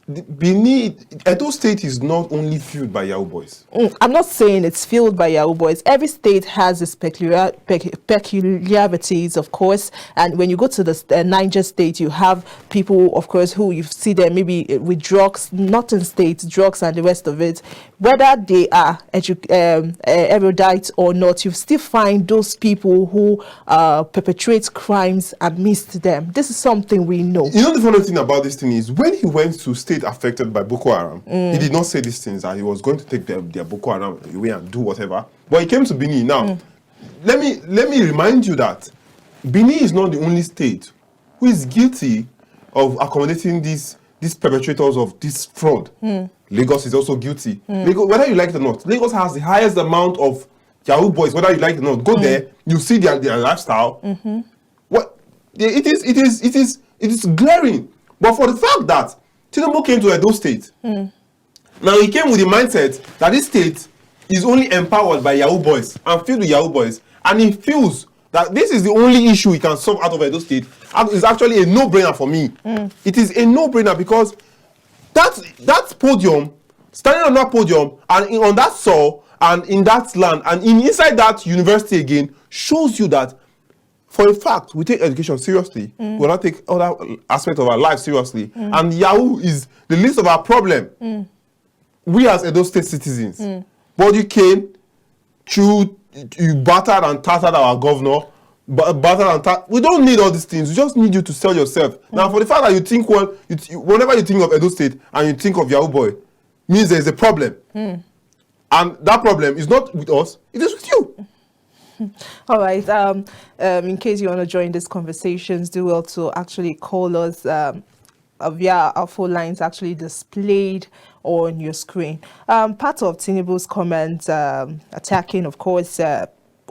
Benin, Edo State is not only fueled by Yahoo boys. I'm not saying it's fueled by Yahoo boys. Every state has its peculiarities, of course. And when you go to the Niger state, you have people, of course, who you see them maybe with drugs, northern states, drugs and the rest of it. Whether they are erudite or not, you still find those people who perpetrate crimes amidst them. This is something we know. You know, the funny thing about this thing is when he went to state affected by Boko Haram, he did not say these things, that he was going to take their Boko Haram away and do whatever. But he came to Benin. Now, let me remind you that Benin is not the only state who is guilty of accommodating these perpetrators of this fraud. Lagos is also guilty. Lagos, whether you like it or not, Lagos has the highest amount of Yahoo boys, whether you like it or not. Go there, you see their lifestyle. What it is glaring. But for the fact that Tinubu came to Edo State, now he came with the mindset that this state is only empowered by Yahoo boys and filled with Yahoo boys, and he feels that this is the only issue he can solve out of Edo State. It's actually a no-brainer for me. It is a no-brainer because that podium, standing on that podium and on that soil and in that land and inside that university again, shows you that for a fact, we take education seriously. We will not take other aspects of our life seriously. And Yahoo is the least of our problem. We as Edo State citizens. But you came, you battered and tattered our governor. We don't need all these things. We just need you to sell yourself. Now, for the fact that you think, whenever you think of Edo State and you think of Yahoo boy, means there is a problem. And that problem is not with us, it is with you. All right. In case you want to join these conversations, do well to actually call us via our phone lines actually displayed on your screen. Part of Tinubu's comment attacking, of course,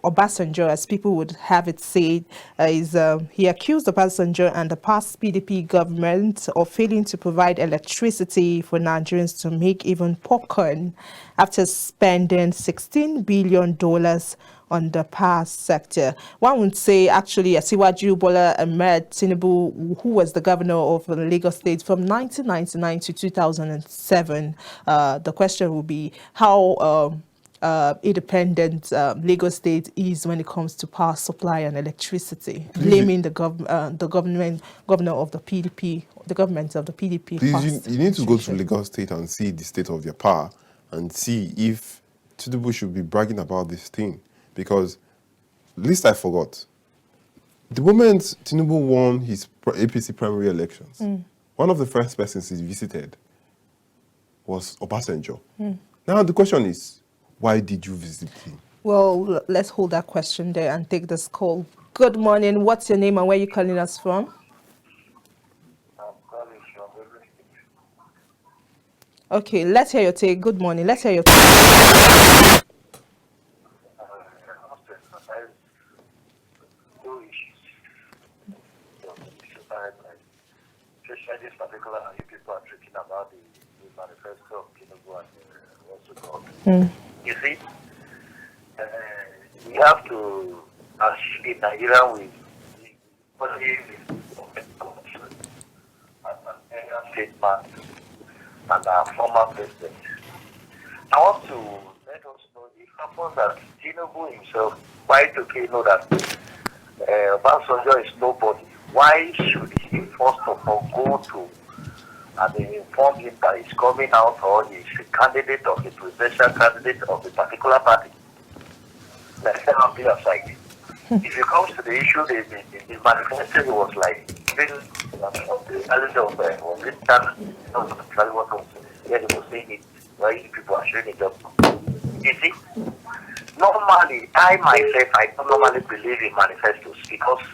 Obasanjo, as people would have it said, is he accused Obasanjo and the past PDP government of failing to provide electricity for Nigerians to make even popcorn after spending $16 billion on the power sector. One would say, actually, Asiwaju Bola Ahmed Tinubu, who was the governor of Lagos State from 1999 to 2007, the question will be how independent Lagos State is when it comes to power supply and electricity, blaming the governor of the PDP, the government of the PDP. Please, you need to go to Lagos State and see the state of their power and see if Tinubu should be bragging about this thing. Because, least I forgot, the moment Tinubu won his APC primary elections, one of the first persons he visited was Obasanjo. Now the question is, why did you visit him? Well, let's hold that question there and take this call. Good morning. What's your name and where are you calling us from? I'm calling from Agbi. Okay, let's hear your take. Good morning. Let's hear your take. This particular you people are talking about the manifesto of Tinubu and what's it called. You see, we have to, as in Nigeria, with the state man and our former president. I want to let us know if happens that Tinubu himself, quite okay, know that Obasanjo is nobody. Why should he first of all go to and inform him that he's coming out or he's a candidate of a presidential candidate of a particular party? Let's not be aside. If it comes to the issue, the manifesto he was like, was saying it, why people are showing it up. You see? Normally, I myself, I don't normally believe in manifestos because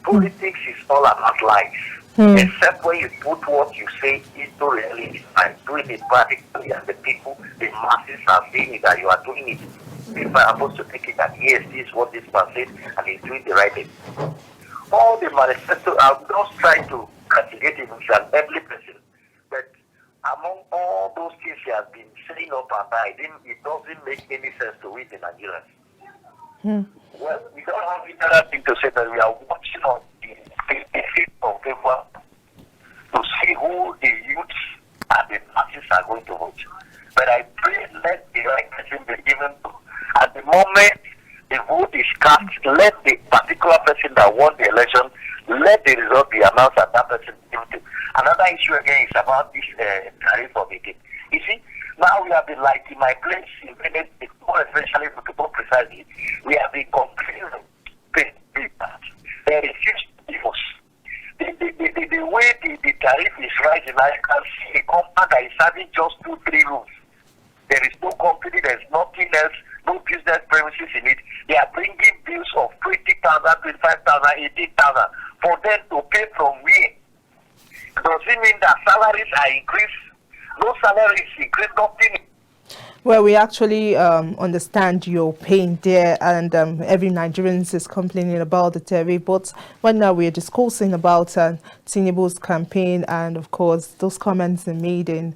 politics is all about lies. Except when you put what you say into reality and doing it practically, and the people, the masses are seeing it, that you are doing it. People are supposed to take it that yes, this is what this man said, and he's doing the right thing. All the manifesto, I'm just trying to castigate him as an every person, but among all those things he has been saying up and down, it doesn't make any sense to read the Nigerians. Well, we don't have any other thing to say, that we are watching on the 5th of February to see who the youth and the masses are going to vote. But I pray let the right person be given to. At the moment the vote is cast, let the particular person that won the election, let the result be announced and that person be given to. Another issue again is about this tariff of it. You see, now we have been like in my place in Venice, more especially to go precisely, we have been complaining that there is huge divorce. The way the tariff is rising, I can see a company that is having just 2-3 rooms. There is no company, there is nothing else, no business premises in it. They are bringing bills of 20,000, 25,000, 18,000 for them to pay from where? Does it mean that salaries are increased? No salaries increased, nothing. Well, we actually understand your pain there, and every Nigerian is complaining about the tariff. But right now we are discussing about Tinubu's campaign, and of course those comments are made in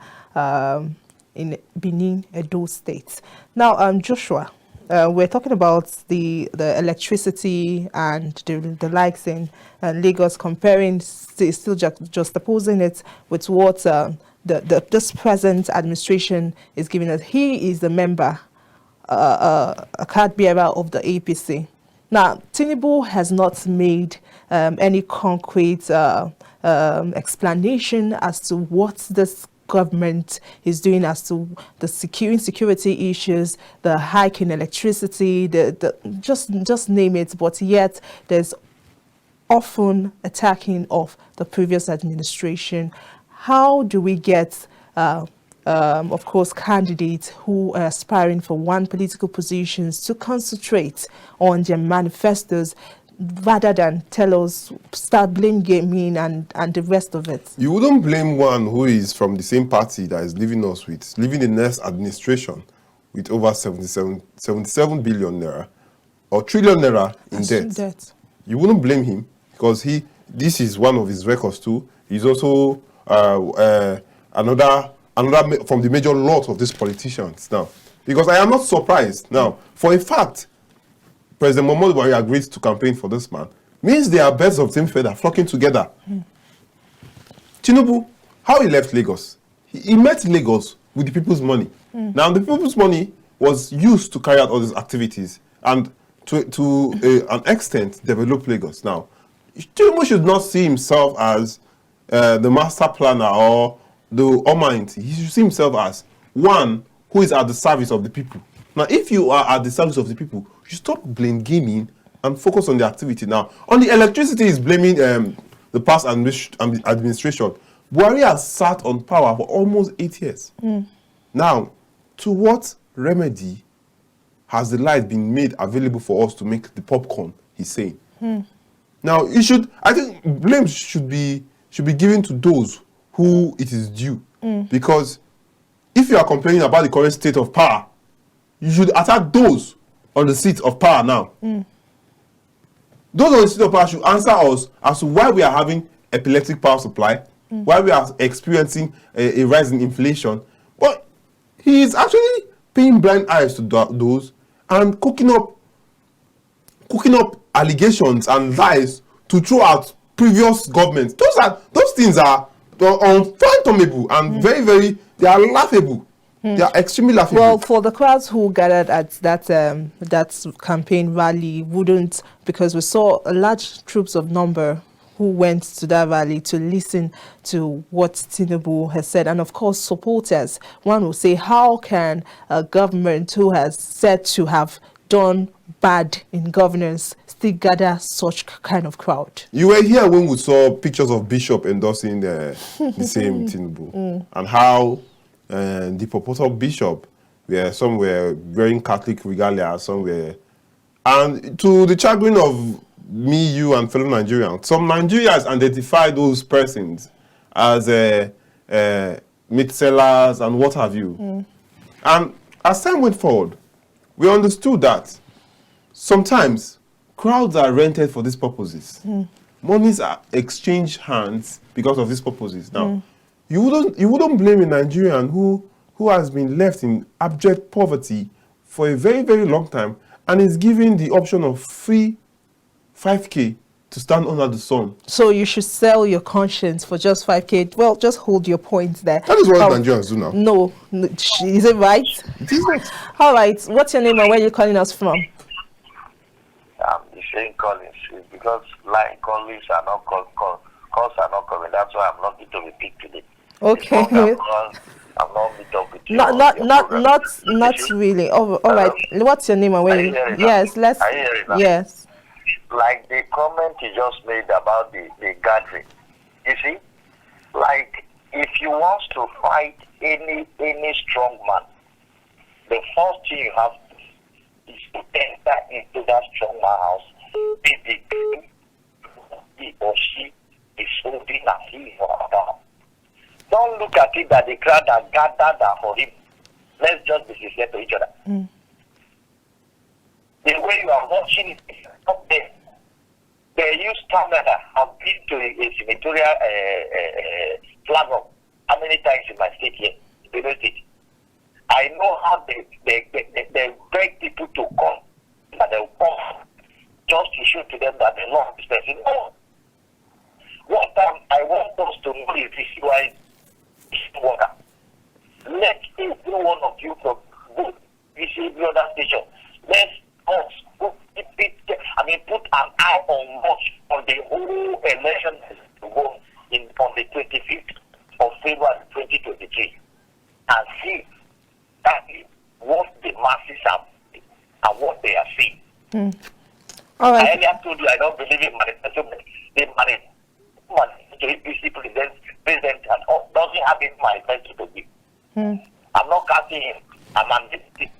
Benin, Edo State. Now, Joshua, we're talking about the electricity and the likes in Lagos, comparing, still juxtaposing it with what this present administration is giving us. He is a member, a card bearer of the APC. Now, Tinubu has not made any concrete explanation as to what this government is doing as to the security issues, the hike in electricity, just name it. But yet there's often attacking of the previous administration. How do we get, of course, candidates who are aspiring for one political positions to concentrate on their manifestos rather than tell us, start blame gaming and the rest of it? You wouldn't blame one who is from the same party that is leaving the next administration with over 77 billion naira or trillion naira in debt. You wouldn't blame him because this is one of his records too. He's also another from the major lot of these politicians now. Because I am not surprised now. For a fact, President Muhammadu Buhari agreed to campaign for this man. Means they are birds of the same feather flocking together. Tinubu, how he left Lagos? He met Lagos with the people's money. Now the people's money was used to carry out all these activities and to an extent develop Lagos. Now, Tinubu should not see himself as the master planner or the almighty. He should see himself as one who is at the service of the people. Now, if you are at the service of the people, you stop blame gaming and focus on the activity. Now, on the electricity, is blaming the past administration. Buhari has sat on power for almost 8 years. Now, to what remedy has the light been made available for us to make the popcorn, he's saying? Now, I think blame should be given to those who it is due. Because if you are complaining about the current state of power, you should attack those on the seat of power now. Those on the seat of power should answer us as to why we are having epileptic power supply, why we are experiencing a rise in inflation. But he is actually paying blind eyes to those and cooking up allegations and lies to throw out previous governments. Those things are unfathomable and very, they are laughable. They are extremely laughable. Well, for the crowds who gathered at that campaign rally, wouldn't, because we saw a large troops of number who went to that rally to listen to what Tinubu has said. And of course, supporters, one will say, how can a government who has said to have done bad in governance still gather such kind of crowd? You were here when we saw pictures of Bishop endorsing the same Tinubu, and how the purported bishop, where some were wearing Catholic regalia, some were, and to the chagrin of me, you, and fellow Nigerians. Some Nigerians identify those persons as meat sellers and what have you. And as time went forward, we understood that sometimes crowds are rented for these purposes. Monies are exchanged hands because of these purposes. Now, you wouldn't blame a Nigerian who has been left in abject poverty for a very, very long time and is given the option of free 5K to stand under the sun. So you should sell your conscience for just 5K. Well, just hold your point there. That is what Nigerians do now. No, is it right? It is not. All right. What's your name and where are you calling us from? The same Collins. Because line callers are not calls are not coming. That's why I'm not going to repeat today. Okay. I'm not meet up with you. Not really. All right. What's your name and where? Yes. Let's. Yes. Like the comment you just made about the gathering. You see, like if you want to fight any strong man, the first thing you have is to enter into that strong man house. He or she is holding as he or her. Don't look at it that the crowd are gathered for him. Let's just be sincere to each other. The way you are watching it is up there. They use Canada. I've been to a senatorial flag up how many times in my state here, in the state. I know how they beg people to come, that they will come just to show to them that the law is person. No. What I want us to know is this why this worker. Let every one of you from both every other station. Let us put an eye on much on the whole election to go on the 25th of February 2023 and see that what the masses are and what they are seeing. All right. I earlier told you I don't believe in manifesto. They manifesto to APC president and doesn't have it manifesto to give. I'm not casting him. I'm amnesty.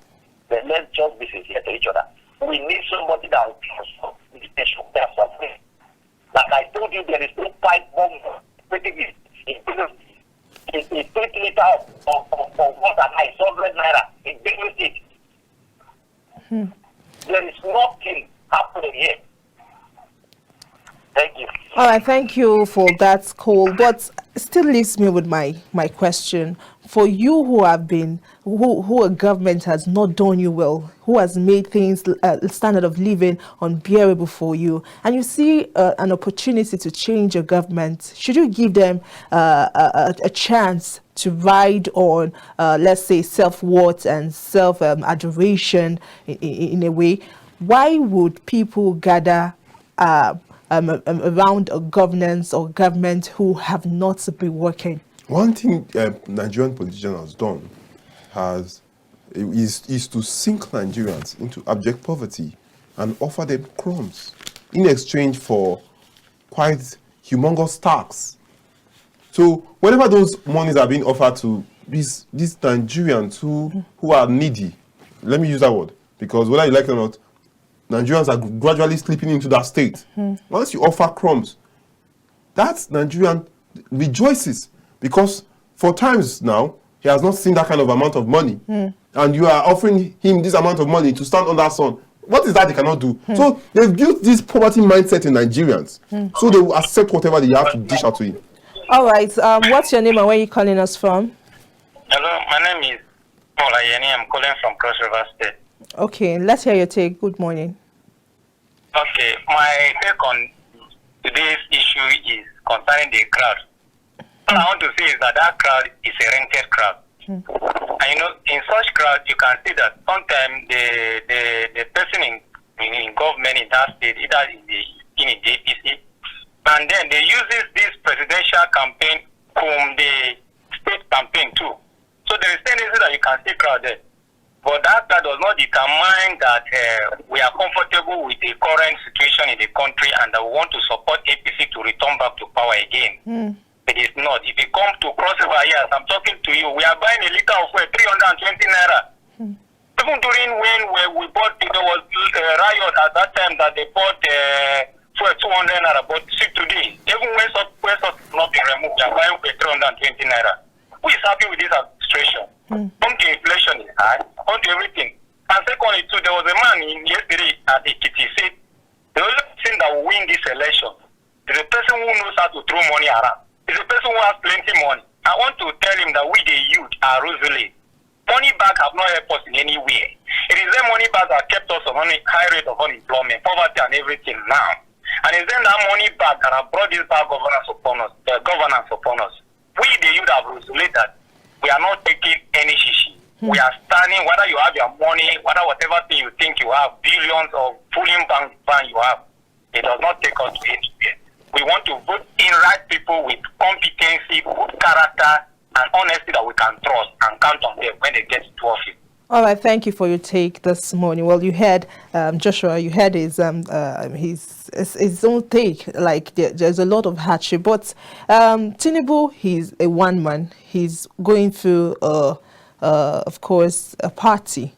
Then let's just be sincere to each other. We need somebody that will transform the nation. Like I told you, there is no pipe bomb. Everything is 3 liters of water, 900 naira in Benue State. There is nothing happening here. Thank you. All right, thank you for that call. But still leaves me with my question. For you who have been, who a government has not done you well, who has made things, standard of living unbearable for you, and you see an opportunity to change your government, should you give them a chance to ride on, let's say, self-worth and self-adoration in a way? Why would people gather around a governance or government who have not been working? One thing Nigerian politician has done is to sink Nigerians into abject poverty and offer them crumbs in exchange for quite humongous tax. So whenever those monies are being offered to these Nigerians who are needy, let me use that word, because whether you like it or not, Nigerians are gradually slipping into that state. Once you offer crumbs, that Nigerian rejoices, because for times now, he has not seen that kind of amount of money. And you are offering him this amount of money to stand under sun. What is that they cannot do? So they've built this poverty mindset in Nigerians. So they will accept whatever they have to dish out to him. All right. What's your name and where are you calling us from? Hello, my name is Imarayi. I'm calling from Cross River State. Okay, let's hear your take. Good morning. Okay, my take on today's issue is concerning the crowd. All I want to say is that crowd is a rented crowd. And in such crowd, you can see that sometimes the person in government in that state, either in the APC, and then they use this presidential campaign from the state campaign too. So there is tendency that you can see crowd there. But that does not determine that we are comfortable with the current situation in the country and that we want to support APC to return back to power again. It is not. If you come to Cross River, yes, I'm talking to you. We are buying a liter of fuel, 320 naira. Even during when we bought, there was a riot at that time that they bought lie onto everything. And secondly, too, there was a man yesterday at Ekiti said the only person that will win this election is a person who knows how to throw money around. Is a person who has plenty money. I want to tell him that we, the youth, are resilient. Money back have not helped us in anywhere. It is the money back that kept us on a high rate of unemployment, poverty, and everything now. And it's then that money back that have brought this bad governance upon us. We, the youth, have resolute we are not taking any shishi. We are standing, whether you have your money, whatever thing you think you have, billions of fooling bank you have, it does not take us to anywhere. We want to vote in right people with competency, good character, and honesty that we can trust and count on them when they get to office. All right, thank you for your take this morning. Well, you heard Joshua, you heard his own take. Like there's a lot of hardship, but Tinubu, he's a one man. He's going through, of course, a party,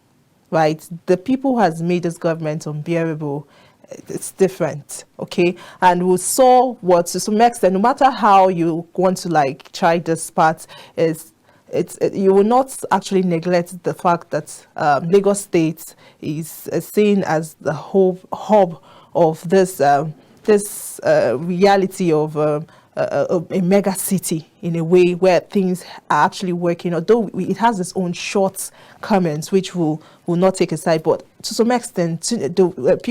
right? The people who has made this government unbearable. It's different, okay? And we saw what, to some extent, no matter how you want to like try this part, you will not actually neglect the fact that Lagos State is seen as the whole hub of this reality of a mega city, in a way where things are actually working, although it has its own shortcomings which will not take aside. But to some extent,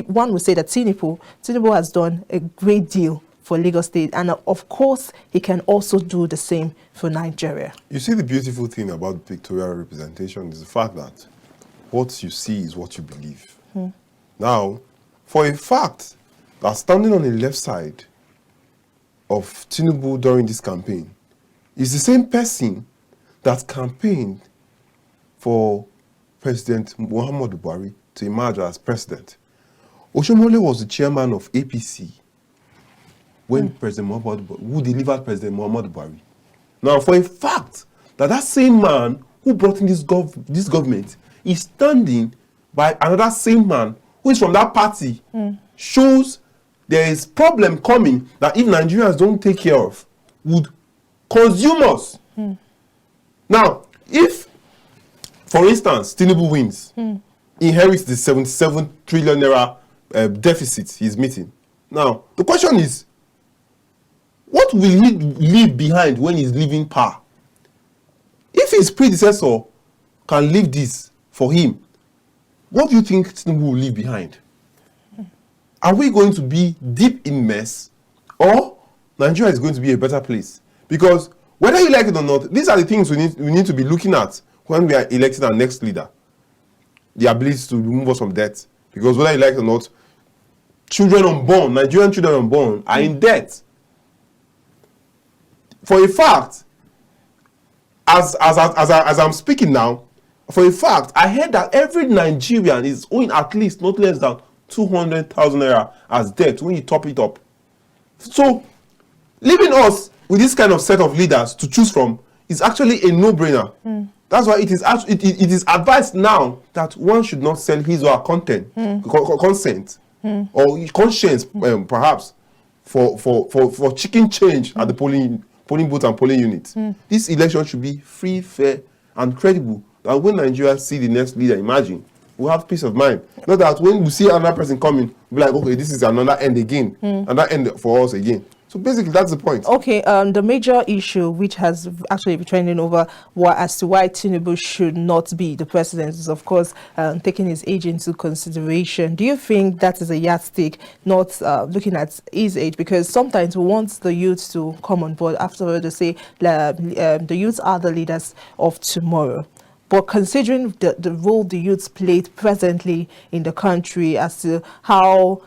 one would say that Tinubu has done a great deal for Lagos State, and of course he can also do the same for Nigeria. You see, the beautiful thing about pictorial representation is the fact that what you see is what you believe. Now, for a fact that standing on the left side of Tinubu during this campaign is the same person that campaigned for President Muhammadu Buhari to emerge as president. Oshomole was the chairman of APC when President Muhammadu Buhari, who delivered President Muhammadu Buhari. Now, for a fact that same man who brought in this government is standing by another same man who is from that party, shows there is problem coming that if Nigerians don't take care of, would consume us. Now, if, for instance, Tinubu wins, inherits the 77 trillion naira deficit he's meeting. Now, the question is, what will he leave behind when he's leaving power? If his predecessor can leave this for him, what do you think Tinubu will leave behind? Are we going to be deep in mess, or Nigeria is going to be a better place? Because whether you like it or not, these are the things we need to be looking at when we are electing our next leader. The ability to remove us from debt. Because whether you like it or not, Nigerian children unborn are in debt. For a fact, as I'm speaking now, for a fact, I heard that every Nigerian is owing at least not less than 200,000 naira as debt when you top it up. So, leaving us with this kind of set of leaders to choose from is actually a no-brainer. That's why it is advised now that one should not sell his or her consent or conscience, perhaps, for chicken change at the polling booth and polling unit. This election should be free, fair, and credible. And when Nigeria see the next leader, imagine, we'll have peace of mind. Not that when we see another person coming, we'll be like, okay, this is another end again, another end for us again. So basically, that's the point. Okay, the major issue which has actually been trending over as to why Tinubu should not be the president is, of course, taking his age into consideration. Do you think that is a yardstick, not looking at his age? Because sometimes we want the youth to come on board. After all, they say the youth are the leaders of tomorrow. But considering the role the youths played presently in the country, as to how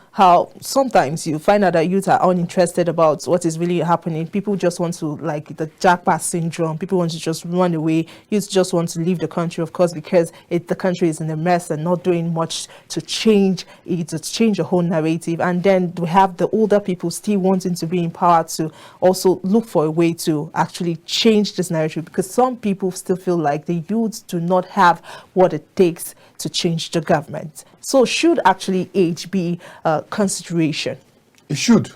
sometimes you find out that youth are uninterested about what is really happening. People just want to, like the jackpot syndrome, people want to just run away. Youth just want to leave the country, of course, because the country is in a mess and not doing much to change it, to change the whole narrative. And then we have the older people still wanting to be in power to also look for a way to actually change this narrative, because some people still feel like the youth do not have what it takes to change the government. So should actually age be a consideration? It should,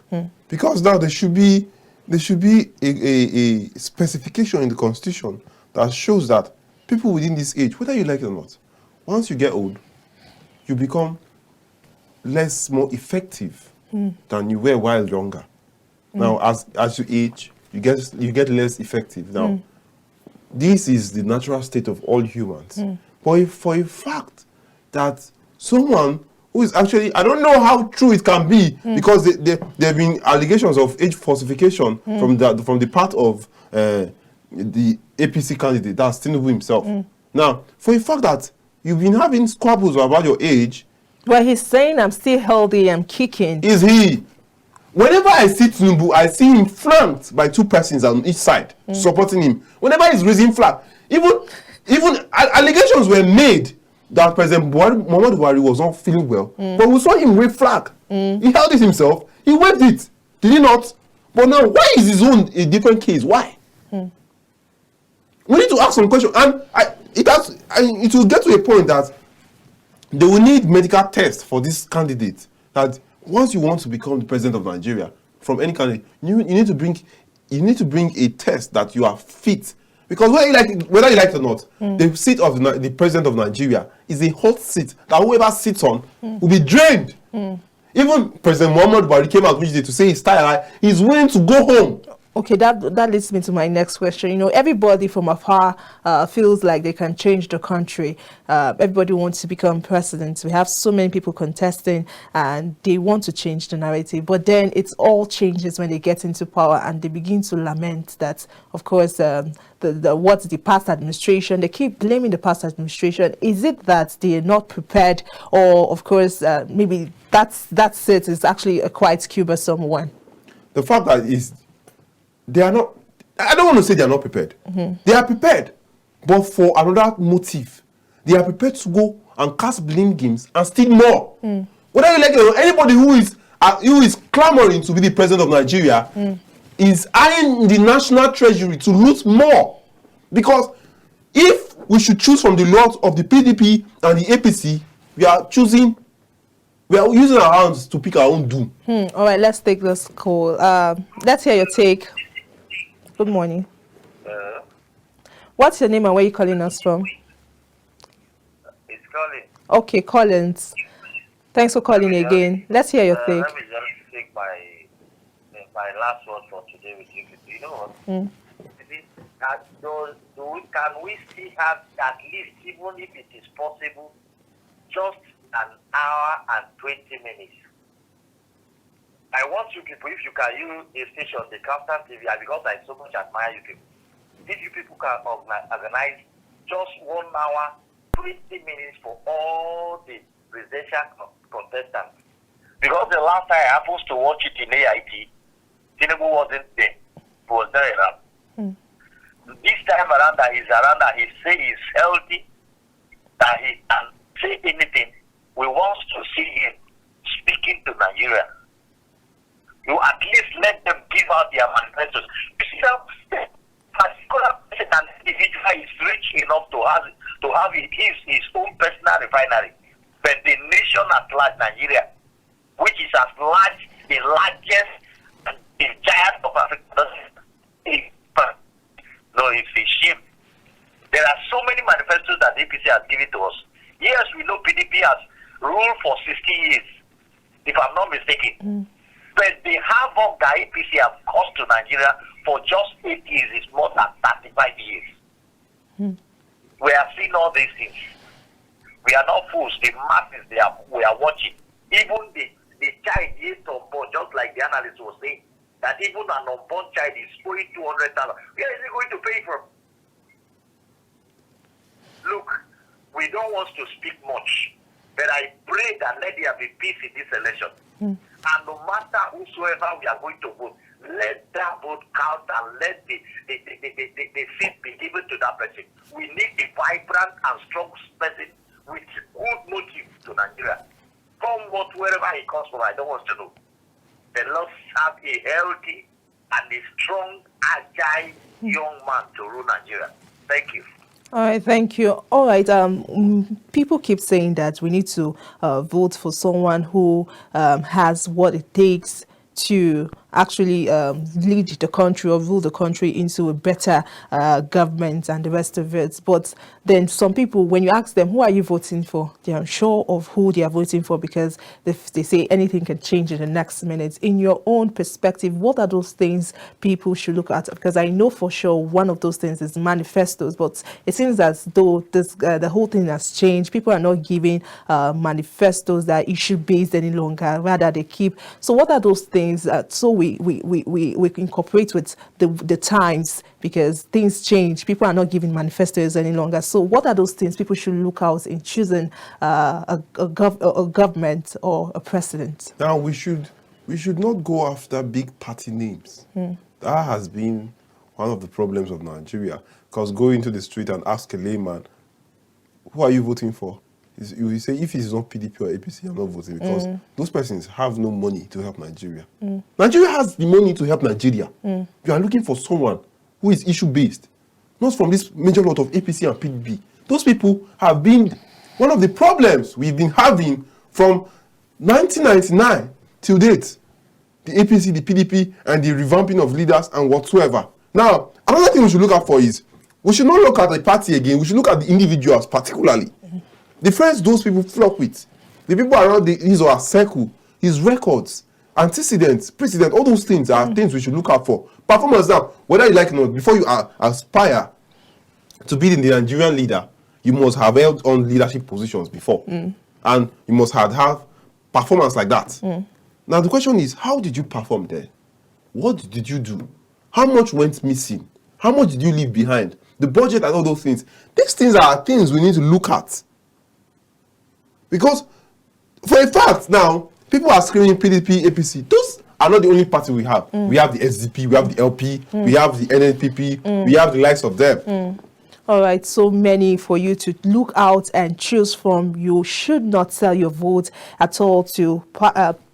because now there should be a specification in the Constitution that shows that people within this age, whether you like it or not, once you get old, you become more effective than you were while younger. Now, as you age, you get less effective. Now, this is the natural state of all humans. But for a fact that someone who is actually, I don't know how true it can be, because there have been allegations of age falsification from the part of the APC candidate, that's Tinubu himself. Now, for a fact that you've been having squabbles about your age. Well, he's saying I'm still healthy, I'm kicking. Is he? Whenever I see Tinubu, I see him flanked by 2 persons on each side supporting him. Whenever he's raising flag, even allegations were made that President Muhammadu Buhari was not feeling well, but we saw him wave flag. He held it himself. He waved it. Did he not? But now, why is his own a different case? Why? We need to ask some questions, and it will get to a point that they will need medical tests for this candidate. That once you want to become the president of Nigeria, from any candidate, you need to bring a test that you are fit. Because whether you like it or not, the seat of the president of Nigeria is a hot seat that whoever sits on will be drained. Even President Muhammadu Buhari came out which day to say he's tired, he's willing to go home. Okay, that leads me to my next question. You know, everybody from afar feels like they can change the country. Everybody wants to become president. We have so many people contesting and they want to change the narrative. But then it all changes when they get into power and they begin to lament that, of course, what's the past administration. They keep blaming the past administration. Is it that they are not prepared, or, of course, maybe that's it? It's actually a quite cumbersome one. The fact that they are not, I don't want to say they are not prepared. They are prepared, but for another motive. They are prepared to go and cast blame games and steal more. Whether you like it or not, anybody who is clamoring to be the president of Nigeria is eyeing the national treasury to loot more. Because if we should choose from the lot of the PDP and the APC, we are using our hands to pick our own doom. All right, let's take this call. Let's hear your take. Good morning. What's your name and where are you calling us from? It's Collins. Okay, Collins. Thanks for calling again. Let's hear your take. Let me just take my last word for today with you. You know what? Can we still have at least, even if it is possible, just an hour and 20 minutes? I want you people, if you can use a station, the KAFTAN TV, because I so much admire you people. If you people can organize just 1 hour, 20 minutes for all the presidential contestants. Because the last time I happened to watch it in AIT, Tinubu wasn't there. He was there around. This time around that he's around, that he say he's healthy, that he can say anything. We want to see him speaking to Nigeria. You at least let them give out their manifestos. You see, that particular person, an individual is rich enough to have his own personal refinery, but the nation at large, Nigeria, which is as large, the largest, the giant of Africa, no, it's a shame. There are so many manifestos that the APC has given to us. Yes, we know PDP has ruled for 60 years, if I'm not mistaken. But the havoc that APC have caused to Nigeria for just 8 years is more than 35 years. We have seen all these things. We are not fools. The masses, we are watching. Even the child is unborn, just like the analyst was saying, that even an unborn child is owing 200,000. Where is he going to pay from? Look, we don't want to speak much, but I pray that let there be peace in this election. And no matter whosoever we are going to vote, let that vote count and let the seat be given to that person. We need a vibrant and strong person with good motive to Nigeria. Come wherever he comes from, I don't want to know. But let's have a healthy and a strong, agile young man to rule Nigeria. Thank you. All right, thank you. All right, people keep saying that we need to vote for someone who has what it takes to actually lead the country or rule the country into a better government and the rest of it. But then some people, when you ask them, who are you voting for? They're unsure of who they are voting for because they say anything can change in the next minute. In your own perspective, what are those things people should look at? Because I know for sure one of those things is manifestos, but it seems as though this the whole thing has changed. People are not giving manifestos that issue based any longer. Rather, they keep. So, what are those things? So we incorporate with the times because things change. People are not giving manifestos any longer. So, what are those things people should look out in choosing a government or a president? Now we should not go after big party names. That has been one of the problems of Nigeria. Because go into the street and ask a layman, who are you voting for? You will say, if it is not PDP or APC, I'm not voting because those persons have no money to help Nigeria. Nigeria has the money to help Nigeria. You are looking for someone who is issue-based, not from this major lot of APC and PDP. Those people have been one of the problems we've been having from 1999 till date. The APC, the PDP, and the revamping of leaders and whatsoever. Now, another thing we should look out for is, we should not look at the party again, we should look at the individuals particularly. The friends those people flock with, the people around his or her circle, his records, antecedents, precedent, all those things are things we should look out for. Performance now, whether you like it or not, before you aspire to be the Nigerian leader, you must have held on leadership positions before. And you must have performance like that. Now the question is, how did you perform there? What did you do? How much went missing? How much did you leave behind? The budget and all those things. These things are things we need to look at. Because for a fact now, people are screaming PDP, APC. Those are not the only party we have. We have the SDP, we have the LP, we have the NNPP, we have the likes of them. All right, so many for you to look out and choose from. You should not sell your vote at all to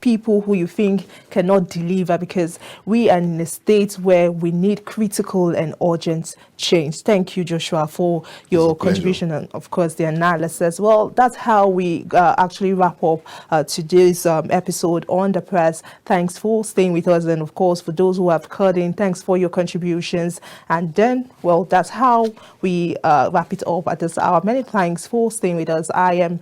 people who you think cannot deliver, because we are in a state where we need critical and urgent change. Thank you, Joshua, for your contribution and, of course, the analysis. Well, that's how we actually wrap up today's episode on The Press. Thanks for staying with us, and, of course, for those who have called in, thanks for your contributions. And then, well, that's how we wrap it up at this hour. Many thanks for staying with us. I am